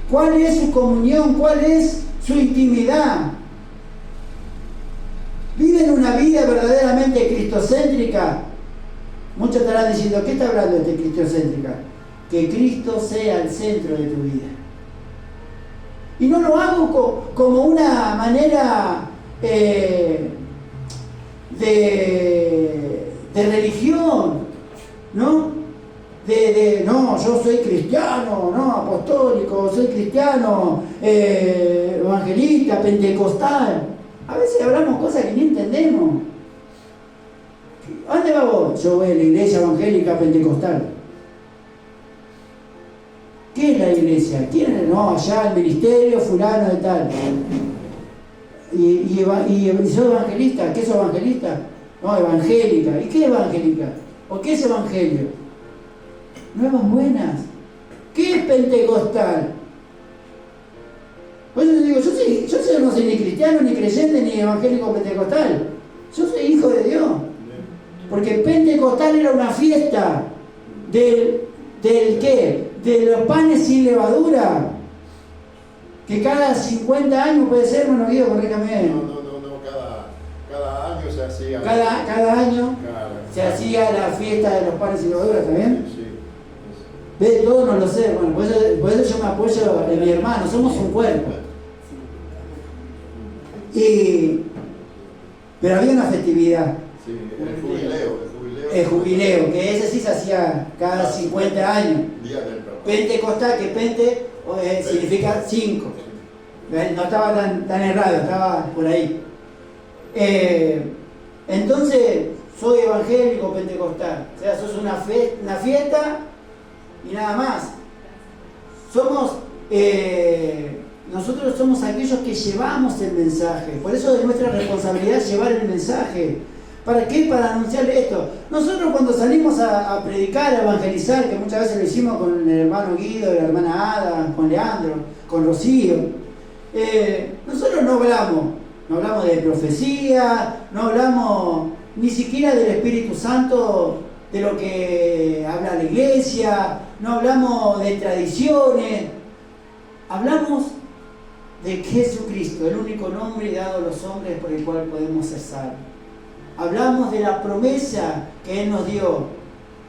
¿Cuál es su comunión? ¿Cuál es su intimidad? ¿Viven una vida verdaderamente cristocéntrica? Muchos estarán diciendo, ¿qué está hablando de cristocéntrica? Que Cristo sea el centro de tu vida. Y no lo hago como una manera de religión, ¿no? No, yo soy cristiano, no, apostólico, soy cristiano, evangelista, pentecostal. A veces hablamos cosas que ni entendemos. ¿A dónde va vos? Yo voy a la iglesia evangélica pentecostal. ¿Qué es la iglesia? ¿Quién es? No, allá el ministerio fulano de tal. ¿Y soy evangelista? ¿Qué soy evangelista? No, evangélica. ¿Y qué es evangélica? ¿O qué es evangelio? Nuevas buenas. ¿Qué es pentecostal? Por eso te digo, yo no soy ni cristiano, ni creyente, ni evangélico pentecostal. Yo soy hijo de Dios. Porque pentecostal era una fiesta del ¿qué? De los panes sin levadura. Que cada 50 años puede ser, hermano Guido, corrígame. No, cada año se hacía. Cada año se hacía la fiesta de los panes sin levadura, ¿está bien? Sí. ¿Ves? Todo no lo sé, bueno, por eso yo me apoyo en mi hermano, somos un cuerpo. Pero había una festividad. Sí, el jubileo. El jubileo, que ese sí se hacía cada 50 años. Día del perdón. Pentecostal, que pente significa 5. No estaba tan errado, estaba por ahí. Entonces, soy evangélico pentecostal. O sea, sos una fiesta y nada más. Nosotros somos aquellos que llevamos el mensaje. Por eso es nuestra responsabilidad llevar el mensaje. ¿Para qué? Para anunciarle esto. Nosotros cuando salimos a predicar, a evangelizar, que muchas veces lo hicimos con el hermano Guido, la hermana Ada, con Leandro, con Rocío, nosotros no hablamos de profecía, no hablamos ni siquiera del Espíritu Santo, de lo que habla la iglesia, no hablamos de tradiciones, hablamos de Jesucristo, el único nombre dado a los hombres por el cual podemos ser salvos. Hablamos de la promesa que Él nos dio,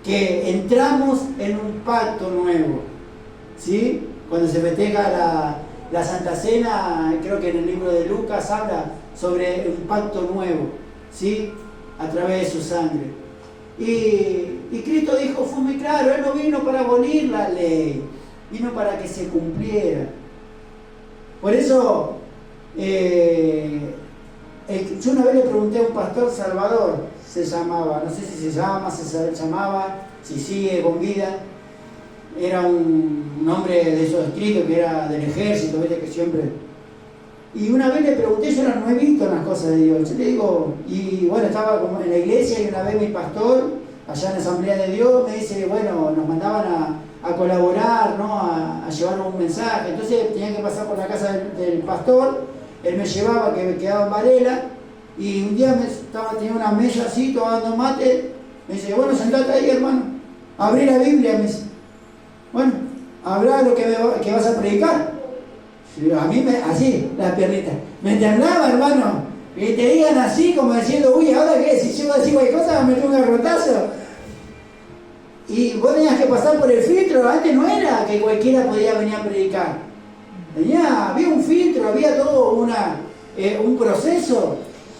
que entramos en un pacto nuevo, ¿sí? Cuando se festeja la Santa Cena, creo que en el libro de Lucas habla sobre un pacto nuevo, ¿sí? A través de su sangre. Y Cristo dijo, fue muy claro, Él no vino para abolir la ley, vino para que se cumpliera. Por eso, yo una vez le pregunté a un pastor, Salvador, se llamaba, no sé si se llamaba, si sigue con vida, era un hombre de esos escritos que era del ejército, ¿viste? Que siempre... Y una vez le pregunté, yo no he visto las cosas de Dios, yo le digo, y bueno, estaba como en la iglesia y una vez mi pastor, allá en la Asamblea de Dios, me dice, bueno, nos mandaban a colaborar, ¿no? A llevar un mensaje, entonces tenía que pasar por la casa del pastor, él me llevaba, que me quedaba en Varela, y un día tenía una mesa así, tomando mate, me dice, bueno, sentate ahí, hermano, abrí la Biblia, me dice, bueno, habrá lo que vas a predicar. A mí, así, las piernitas, me temblaba, hermano, que te digan así, como diciendo, uy, ¿ahora qué? Si yo decir cualquier cosa, me tengo un garrotazo. Y vos tenías que pasar por el filtro, antes no era que cualquiera podía venir a predicar. Había un filtro, había todo un proceso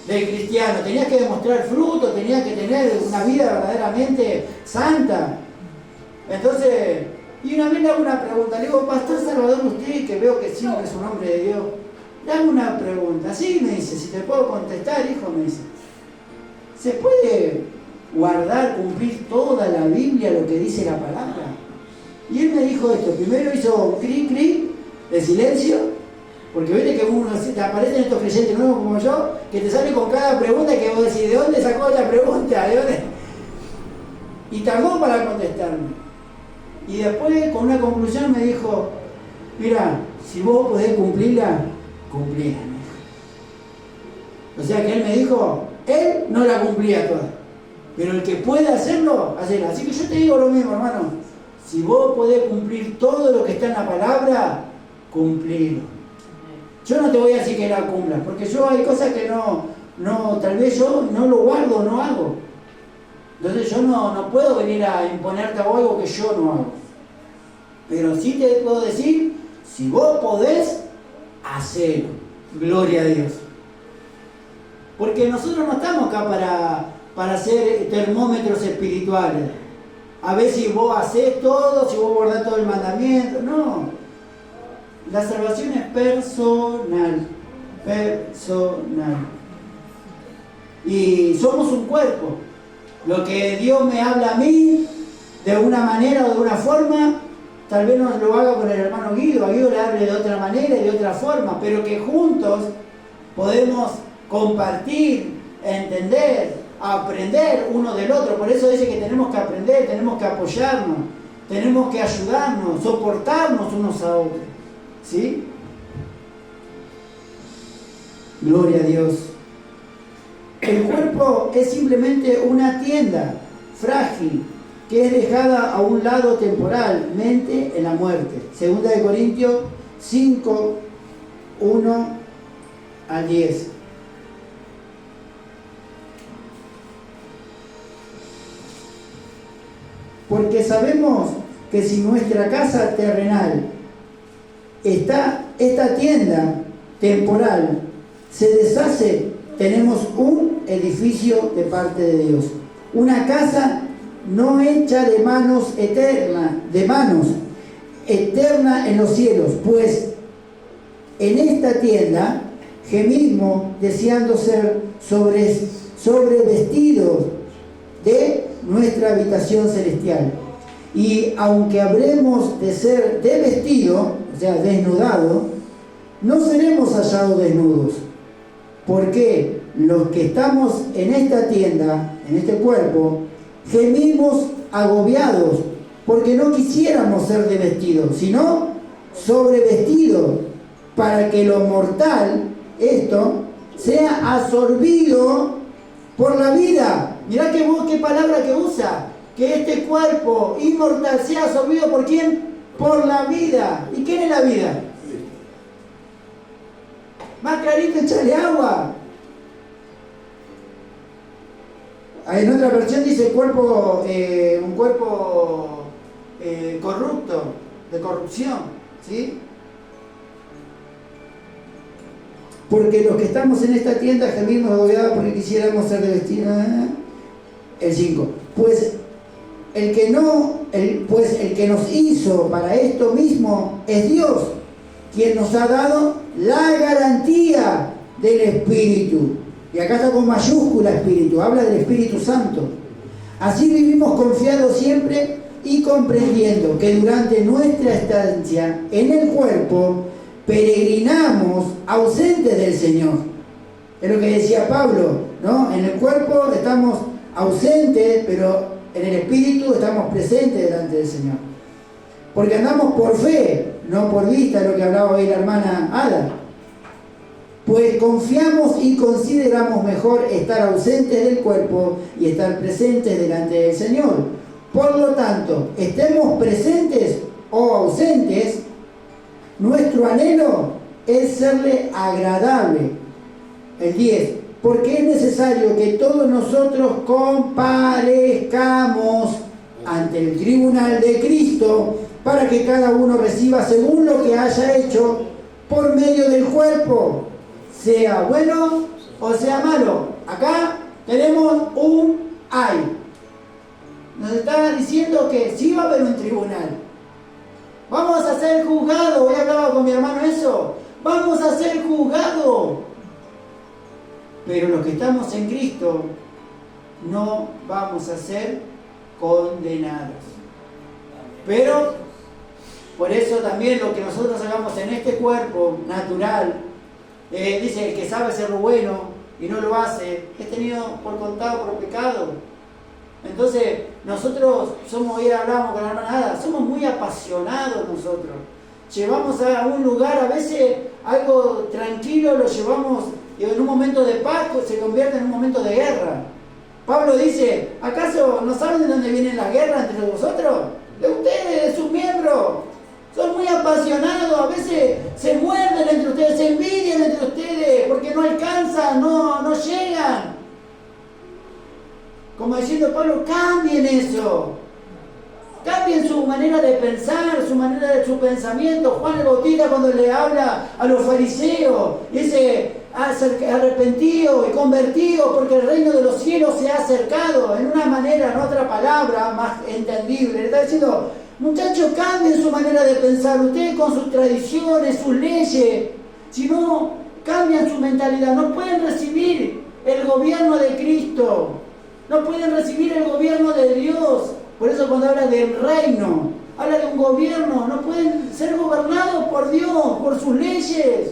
del cristiano, tenías que demostrar fruto, tenías que tener una vida verdaderamente santa. Entonces, y una vez le hago una pregunta, le digo, Pastor Salvador, usted que veo que siempre es un hombre de Dios, le hago una pregunta, sí, me dice, si te puedo contestar, hijo, me dice, ¿se puede guardar, cumplir toda la Biblia, lo que dice la palabra? Y él me dijo esto, primero hizo un cri de silencio, porque viste que te aparecen estos creyentes nuevos como yo, que te salen con cada pregunta que vos decís, ¿de dónde sacó la pregunta? ¿De dónde? Y tardó para contestarme. Y después, con una conclusión, me dijo, mira, si vos podés cumplirla, cumplíla. O sea que él me dijo, él no la cumplía toda, pero el que puede hacerlo, hacela. Así que yo te digo lo mismo, hermano, si vos podés cumplir todo lo que está en la palabra, cumplirlo. Yo no te voy a decir que la cumplas, porque yo hay cosas que tal vez yo no lo guardo, no hago. Entonces yo no puedo venir a imponerte algo que yo no hago. Pero sí te puedo decir, si vos podés, hacelo. Gloria a Dios. Porque nosotros no estamos acá para ser termómetros espirituales. A ver si vos hacés todo, si vos guardás todo el mandamiento. No. La salvación es personal. Personal. Y somos un cuerpo. Lo que Dios me habla a mí, de una manera o de una forma, tal vez no lo haga con el hermano Guido, a Guido le hable de otra manera y de otra forma, pero que juntos podemos compartir, entender, aprender uno del otro. Por eso dice que tenemos que aprender, tenemos que apoyarnos, tenemos que ayudarnos, soportarnos unos a otros. ¿Sí? Gloria a Dios. El cuerpo es simplemente una tienda frágil que es dejada a un lado temporalmente en la muerte. 2 Corintios 5, 1 al 10. Porque sabemos que si nuestra casa terrenal esta tienda temporal se deshace, tenemos un edificio de parte de Dios, una casa no hecha de manos, eterna en los cielos. Pues en esta tienda gemimos deseando ser sobrevestidos de nuestra habitación celestial. Y aunque habremos de ser desvestidos, o sea, desnudados, no seremos hallados desnudos, porque los que estamos en esta tienda, en este cuerpo, gemimos agobiados, porque no quisiéramos ser desvestidos, sino sobrevestidos, para que lo mortal, esto, sea absorbido por la vida. Mirá qué palabra que usa, que este cuerpo inmortal sea absorbido ¿por quién? Por la vida. ¿Y quién es la vida? Más clarito, echarle agua. En otra versión dice un cuerpo corrupto, de corrupción, ¿sí? Porque los que estamos en esta tienda gemimos agobiados porque quisiéramos ser revestidos. El 5. Pues el que nos hizo para esto mismo es Dios, quien nos ha dado la garantía del Espíritu. Y acá está con mayúscula Espíritu, habla del Espíritu Santo. Así vivimos confiados siempre y comprendiendo que durante nuestra estancia en el cuerpo peregrinamos ausentes del Señor. Es lo que decía Pablo, ¿no? En el cuerpo estamos ausentes, pero en el Espíritu estamos presentes delante del Señor. Porque andamos por fe, no por vista, lo que hablaba hoy la hermana Ada. Pues confiamos y consideramos mejor estar ausentes del cuerpo y estar presentes delante del Señor. Por lo tanto, estemos presentes o ausentes, nuestro anhelo es serle agradable. El 10. Porque es necesario que todos nosotros comparezcamos ante el tribunal de Cristo para que cada uno reciba según lo que haya hecho por medio del cuerpo, sea bueno o sea malo. Acá tenemos un ay. Nos está diciendo que sí va a haber un tribunal. Vamos a ser juzgados. Hoy hablaba con mi hermano eso. Vamos a ser juzgados. Pero los que estamos en Cristo no vamos a ser condenados. Pero por eso también lo que nosotros hagamos en este cuerpo natural, dice el que sabe ser lo bueno y no lo hace, es tenido por contado por pecado. Entonces nosotros somos, hoy hablamos con la hermana Ada, somos muy apasionados nosotros. Llevamos a un lugar, a veces algo tranquilo lo llevamos y en un momento de paz se convierte en un momento de guerra. Pablo dice, ¿acaso no saben de dónde vienen las guerras entre vosotros? De ustedes, de sus miembros. Son muy apasionados, a veces se muerden entre ustedes, se envidian entre ustedes, porque no alcanzan, no llegan. Como diciendo Pablo, cambien eso. Cambien su manera de pensar, su pensamiento. Juan el Bautista cuando le habla a los fariseos, dice, arrepentidos y convertidos porque el reino de los cielos se ha acercado. En una manera, en otra palabra más entendible. Le está diciendo, muchachos, cambien su manera de pensar. Ustedes con sus tradiciones, sus leyes, si no cambian su mentalidad, no pueden recibir el gobierno de Cristo. No pueden recibir el gobierno de Dios. Por eso cuando habla del reino, habla de un gobierno, no pueden ser gobernados por Dios, por sus leyes,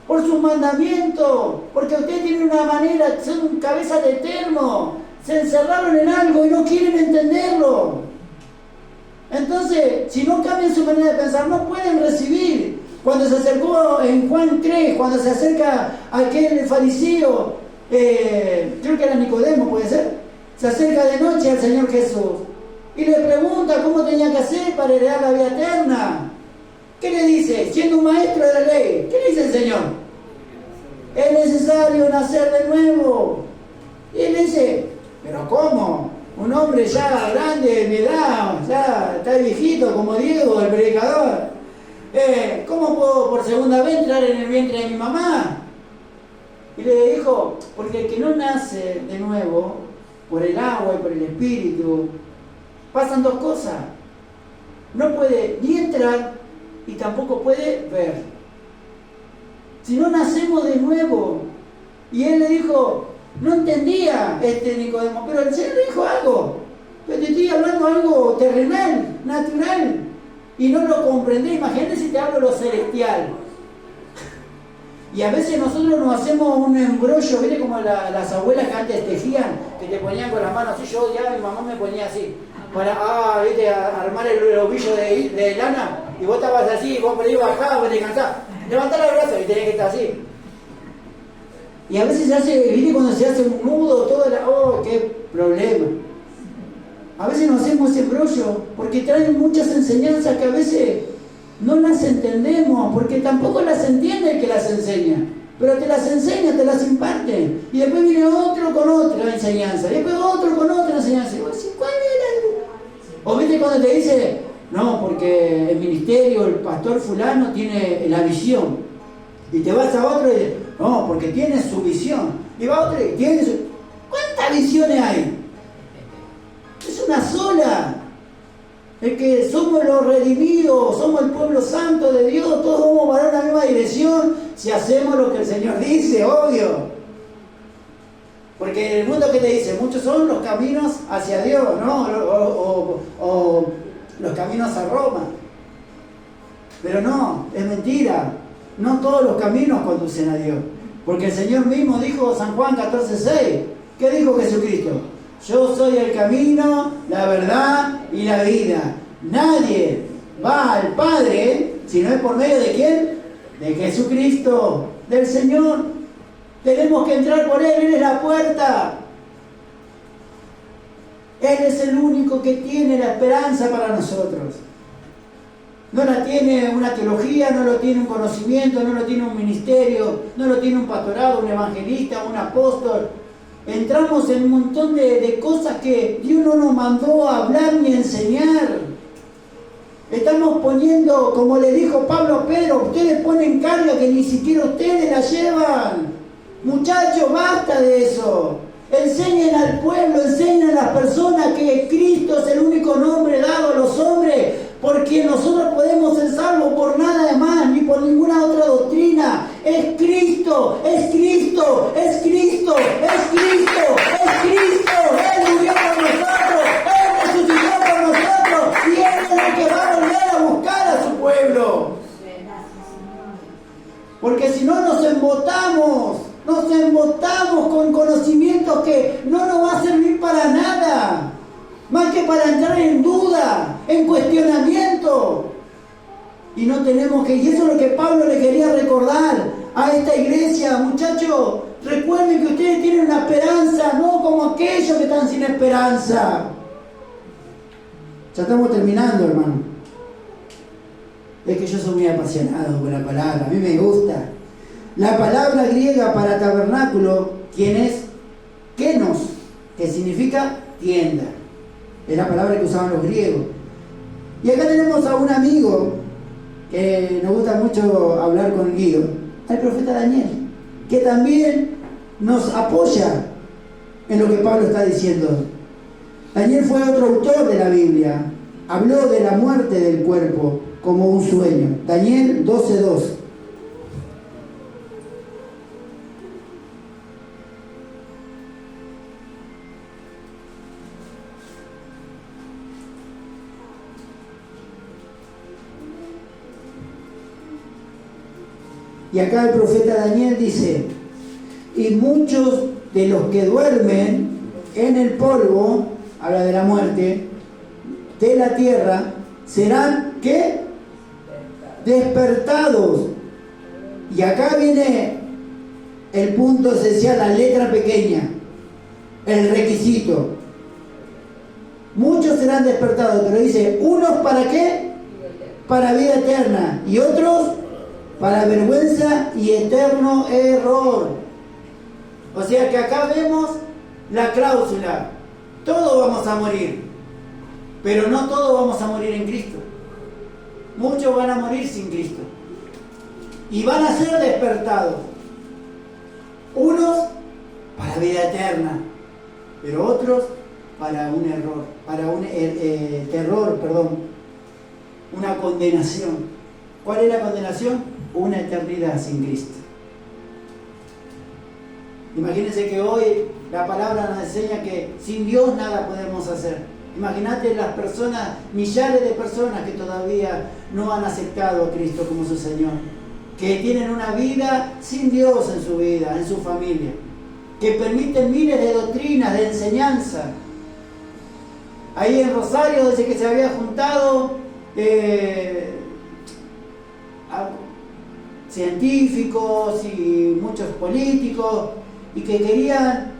por sus mandamientos, porque ustedes tienen una manera, son cabezas de termo, se encerraron en algo y no quieren entenderlo. Entonces, si no cambian su manera de pensar, no pueden recibir. Cuando se acercó en Juan 3, cuando se acerca aquel fariseo, creo que era Nicodemo, puede ser, se acerca de noche al Señor Jesús y le pregunta cómo tenía que hacer para heredar la vida eterna. ¿Qué le dice? Siendo un maestro de la ley, ¿qué le dice el Señor? Es necesario nacer de nuevo. Y él dice, ¿pero cómo? Un hombre ya grande, de mi edad, ya está viejito como Diego, el predicador. ¿Cómo puedo por segunda vez entrar en el vientre de mi mamá? Y le dijo, porque el que no nace de nuevo, por el agua y por el espíritu, pasan dos cosas. No puede ni entrar y tampoco puede ver. Si no nacemos de nuevo. Y él le dijo, no entendía Nicodemo, pero el Señor le dijo algo. Pero te estoy hablando algo terrenal, natural. Y no lo comprendés. Imagínate si te hablo lo celestial. Y a veces nosotros nos hacemos un embrollo, ¿viste? Como las abuelas que antes tejían, que te ponían con las manos así. Yo odiaba, mi mamá me ponía así, para ¿viste? Armar el ovillo de lana, y vos estabas así, vos por ahí bajabas, vos te cansabas, levantá los brazos y tenés que estar así. Y a veces se hace, ¿viste? Cuando se hace un nudo, ¡oh, qué problema! A veces nos hacemos ese embrollo, porque traen muchas enseñanzas que a veces no las entendemos, porque tampoco las entiende el que las enseña, pero te las enseña, te las imparte, y después viene otro con otra enseñanza, y después otro con otra enseñanza, y vos decís, ¿cuál era? O viste cuando te dice, no, porque el ministerio, el pastor fulano tiene la visión, y te vas a otro y dices, no, porque tiene su visión, y va otro y tiene su... ¿Cuántas visiones hay? Es una sola. Es que somos los redimidos, somos el pueblo santo de Dios, todos vamos para una misma dirección si hacemos lo que el Señor dice, obvio. Porque en el mundo que te dice, muchos son los caminos hacia Dios, ¿no? O los caminos a Roma. Pero no, es mentira. No todos los caminos conducen a Dios. Porque el Señor mismo dijo, San Juan 14:6, ¿qué dijo Jesucristo? Yo soy el camino, la verdad y la vida. Nadie va al Padre si no es por medio de ¿quién? De Jesucristo, del Señor. Tenemos que entrar por Él, Él es la puerta. Él es el único que tiene la esperanza para nosotros. No la tiene una teología, no lo tiene un conocimiento, no lo tiene un ministerio, no lo tiene un pastorado, un evangelista, un apóstol. Entramos en un montón de cosas que Dios no nos mandó a hablar ni a enseñar. Estamos poniendo, como le dijo Pablo a Pedro, ustedes ponen carga que ni siquiera ustedes la llevan. Muchachos, basta de eso. Enseñen al pueblo, enseñen a las personas que Cristo es el único nombre dado a los hombres, porque nosotros podemos ser salvos por nada más, ni por ninguna otra doctrina. Es Cristo, es Cristo, es Cristo, es Cristo, es Cristo. Él murió por nosotros, Él resucitó por nosotros, y Él es el que va a volver a buscar a su pueblo. Porque si no nos embotamos con conocimientos que no nos va a servir para nada, más que para entrar en duda, en cuestionamiento. Y no tenemos que, y eso es lo que Pablo le quería recordar a esta iglesia. Muchachos, recuerden que ustedes tienen una esperanza, no como aquellos que están sin esperanza. Ya estamos terminando, hermano. Es que yo soy muy apasionado por la palabra, a mí me gusta. La palabra griega para tabernáculo, ¿quién es? Kenos, que significa tienda. Es la palabra que usaban los griegos. Y acá tenemos a un amigo que nos gusta mucho hablar con Guido, al profeta Daniel, que también nos apoya en lo que Pablo está diciendo. Daniel fue otro autor de la Biblia. Habló de la muerte del cuerpo como un sueño. Daniel 12:2. Y acá el profeta Daniel dice, y muchos de los que duermen en el polvo, habla de la muerte, de la tierra, serán, ¿qué? Despertados. Y acá viene el punto esencial, la letra pequeña, el requisito. Muchos serán despertados, pero dice, unos ¿para qué? Para vida eterna, y otros para vergüenza y eterno error. O sea que acá vemos la cláusula, todos vamos a morir, pero no todos vamos a morir en Cristo. Muchos van a morir sin Cristo y van a ser despertados. Unos para vida eterna, pero otros para un error, para un terror, una condenación. ¿Cuál es la condenación? Una eternidad sin Cristo. Imagínense que hoy la palabra nos enseña que sin Dios nada podemos hacer. Imagínate las personas, millares de personas que todavía no han aceptado a Cristo como su Señor, que tienen una vida sin Dios en su vida, en su familia, que permiten miles de doctrinas, de enseñanza. Ahí en Rosario, desde que se había juntado científicos y muchos políticos, y que querían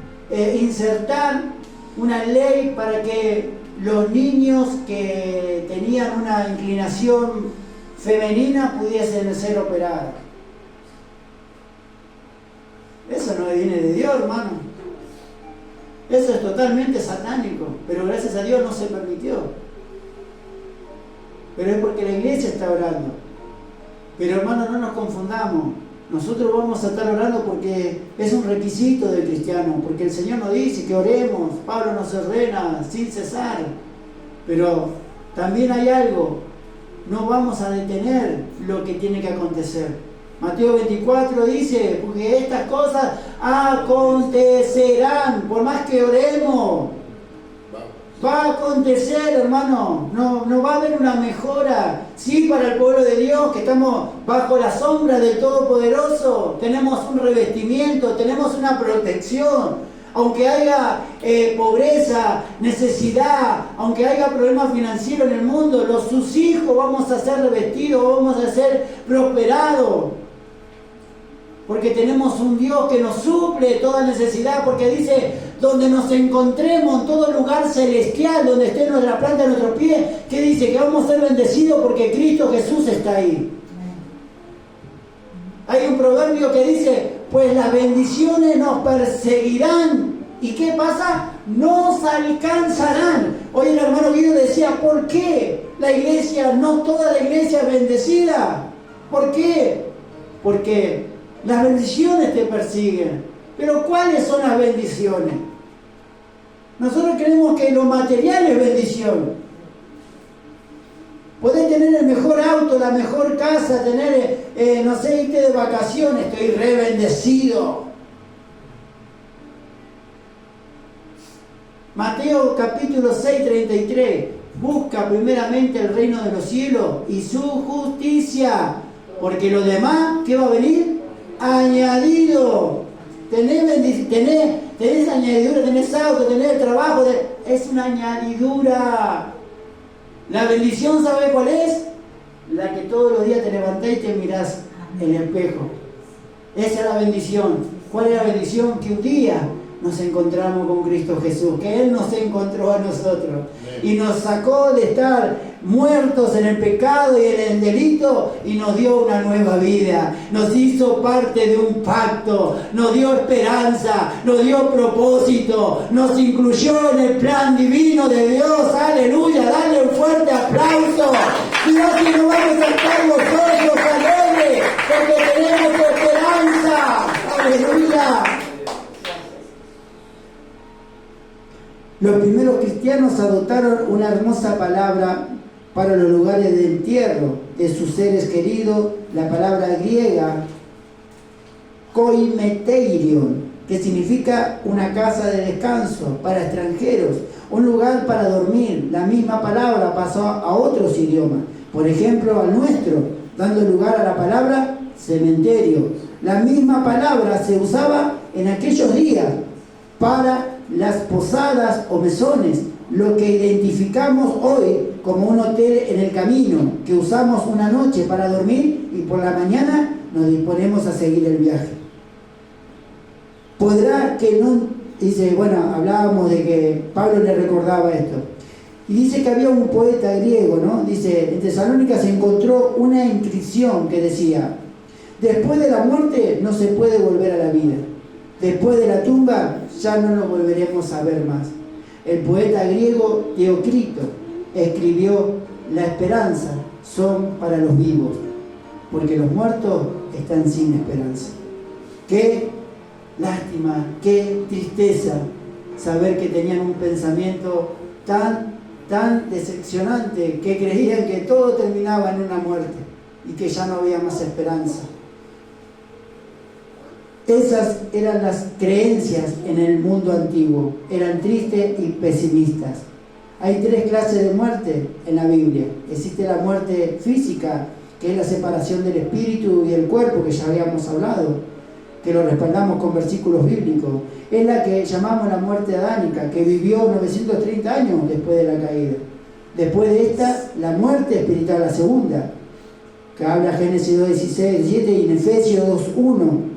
insertar una ley para que los niños que tenían una inclinación femenina pudiesen ser operados. Eso no viene de Dios, hermano. Eso es totalmente satánico, pero gracias a Dios no se permitió. Pero es porque la iglesia está orando. Pero hermano, no nos confundamos. Nosotros vamos a estar orando porque es un requisito del cristiano, porque el Señor nos dice que oremos. Pablo nos ordena sin cesar. Pero también hay algo, no vamos a detener lo que tiene que acontecer. Mateo 24 dice, porque estas cosas acontecerán, por más que oremos. Va a acontecer, hermano, no va a haber una mejora. Sí, para el pueblo de Dios, que estamos bajo la sombra del Todopoderoso, tenemos un revestimiento, tenemos una protección. Aunque haya pobreza, necesidad, aunque haya problemas financieros en el mundo, sus hijos vamos a ser revestidos, vamos a ser prosperados. Porque tenemos un Dios que nos suple toda necesidad, porque dice, donde nos encontremos, en todo lugar celestial, donde esté nuestra planta de nuestro pie, que dice que vamos a ser bendecidos porque Cristo Jesús está ahí. Hay un proverbio que dice, pues las bendiciones nos perseguirán. ¿Y qué pasa? Nos alcanzarán. Hoy el hermano Guido decía, ¿por qué la iglesia, no toda la iglesia es bendecida? ¿Por qué? Porque las bendiciones te persiguen. Pero ¿cuáles son las bendiciones? Nosotros creemos que lo material es bendición. Podés tener el mejor auto, la mejor casa, tener, irte de vacaciones, estoy re bendecido. Mateo capítulo 6, 33. Busca primeramente el reino de los cielos y su justicia, porque lo demás, ¿qué va a venir? Añadido. Tenés añadidura, tenés auto, tenés trabajo, es una añadidura. La bendición, ¿sabe cuál es? La que todos los días te levantás y te mirás en el espejo. Esa es la bendición. ¿Cuál es la bendición? Que un día nos encontramos con Cristo Jesús, que Él nos encontró a nosotros y nos sacó de estar muertos en el pecado y en el delito y nos dio una nueva vida, nos hizo parte de un pacto, nos dio esperanza, nos dio propósito, nos incluyó en el plan divino de Dios. Aleluya, dale un fuerte aplauso. Dios, que no vamos a estar nosotros alegres porque tenemos esperanza. Aleluya. Los primeros cristianos adoptaron una hermosa palabra para los lugares de entierro de sus seres queridos, la palabra griega koimeteirion, que significa una casa de descanso para extranjeros, un lugar para dormir. La misma palabra pasó a otros idiomas, por ejemplo al nuestro, dando lugar a la palabra cementerio. La misma palabra se usaba en aquellos días para las posadas o mesones, lo que identificamos hoy como un hotel en el camino, que usamos una noche para dormir y por la mañana nos disponemos a seguir el viaje. Podrá que no, dice, bueno, hablábamos de que Pablo le recordaba esto, y dice que había un poeta griego, ¿no? Dice, en Tesalónica se encontró una inscripción que decía: después de la muerte no se puede volver a la vida, después de la tumba ya no nos volveremos a ver más. El poeta griego Teocrito escribió: la esperanza son para los vivos, porque los muertos están sin esperanza. Qué lástima, qué tristeza saber que tenían un pensamiento tan decepcionante, que creían que todo terminaba en una muerte y que ya no había más esperanza. Esas eran las creencias en el mundo antiguo, eran tristes y pesimistas. Hay 3 clases de muerte en la Biblia. Existe la muerte física, que es la separación del espíritu y del cuerpo, que ya habíamos hablado, que lo respaldamos con versículos bíblicos. Es la que llamamos la muerte adánica, que vivió 930 años después de la caída. Después de esta, la muerte espiritual, la segunda, que habla Génesis 2:16, 17 y en Efesios 2:1.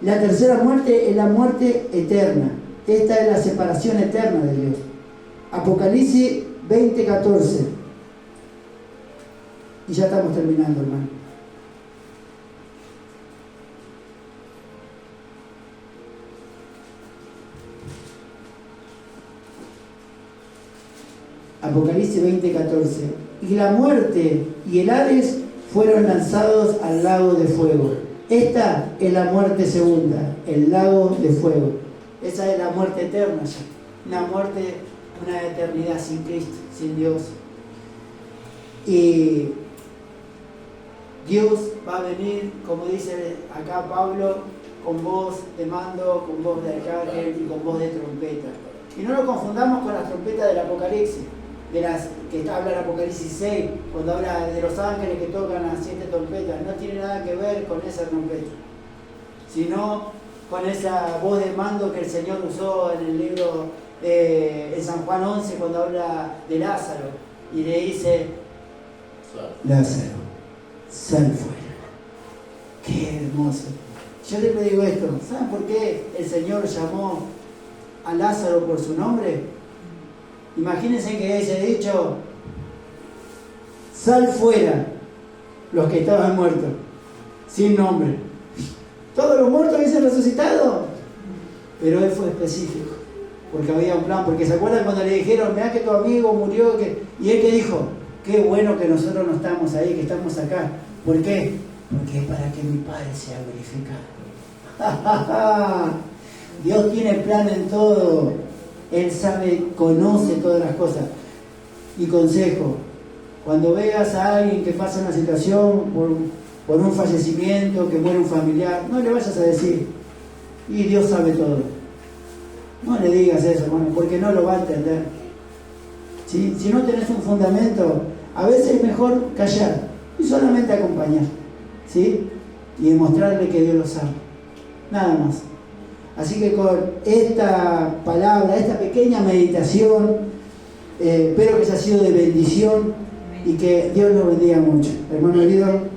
La tercera muerte es la muerte eterna. Esta es la separación eterna de Dios. Apocalipsis 20:14. Y ya estamos terminando, hermano. Apocalipsis 20:14. Y la muerte y el Hades fueron lanzados al lago de fuego. Esta es la muerte segunda, el lago de fuego. Esa es la muerte eterna ya. Una muerte, una eternidad sin Cristo, sin Dios. Y Dios va a venir, como dice acá Pablo, con voz de mando, con voz de arcángel y con voz de trompeta. Y no lo confundamos con las trompetas del Apocalipsis, de las que habla el Apocalipsis 6, cuando habla de los ángeles que tocan las 7 trompetas. No tiene nada que ver con esa trompeta, sino con esa voz de mando que el Señor usó en el libro de San Juan 11, cuando habla de Lázaro y le dice: Lázaro, sal fuera. Qué hermoso. Yo siempre digo esto: ¿saben por qué el Señor llamó a Lázaro por su nombre? Imagínense que ese dicho: sal fuera los que estaban muertos, sin nombre. Todos los muertos hubiesen resucitado, pero él fue específico, porque había un plan. Porque se acuerdan cuando le dijeron: mirá que tu amigo murió, y él que dijo: qué bueno que nosotros no estamos ahí, que estamos acá. ¿Por qué? Porque es para que mi Padre sea glorificado. Dios tiene plan en todo. Él sabe, conoce todas las cosas. Y consejo: cuando veas a alguien que pasa una situación por un fallecimiento, que muere un familiar, no le vayas a decir: y Dios sabe todo. No le digas eso, hermano, porque no lo va a entender. ¿Sí? Si no tenés un fundamento, a veces es mejor callar y solamente acompañar, ¿sí? Y demostrarle que Dios lo sabe. Nada más. Así que con esta palabra, esta pequeña meditación, espero que haya sido de bendición y que Dios los bendiga mucho. Hermano querido.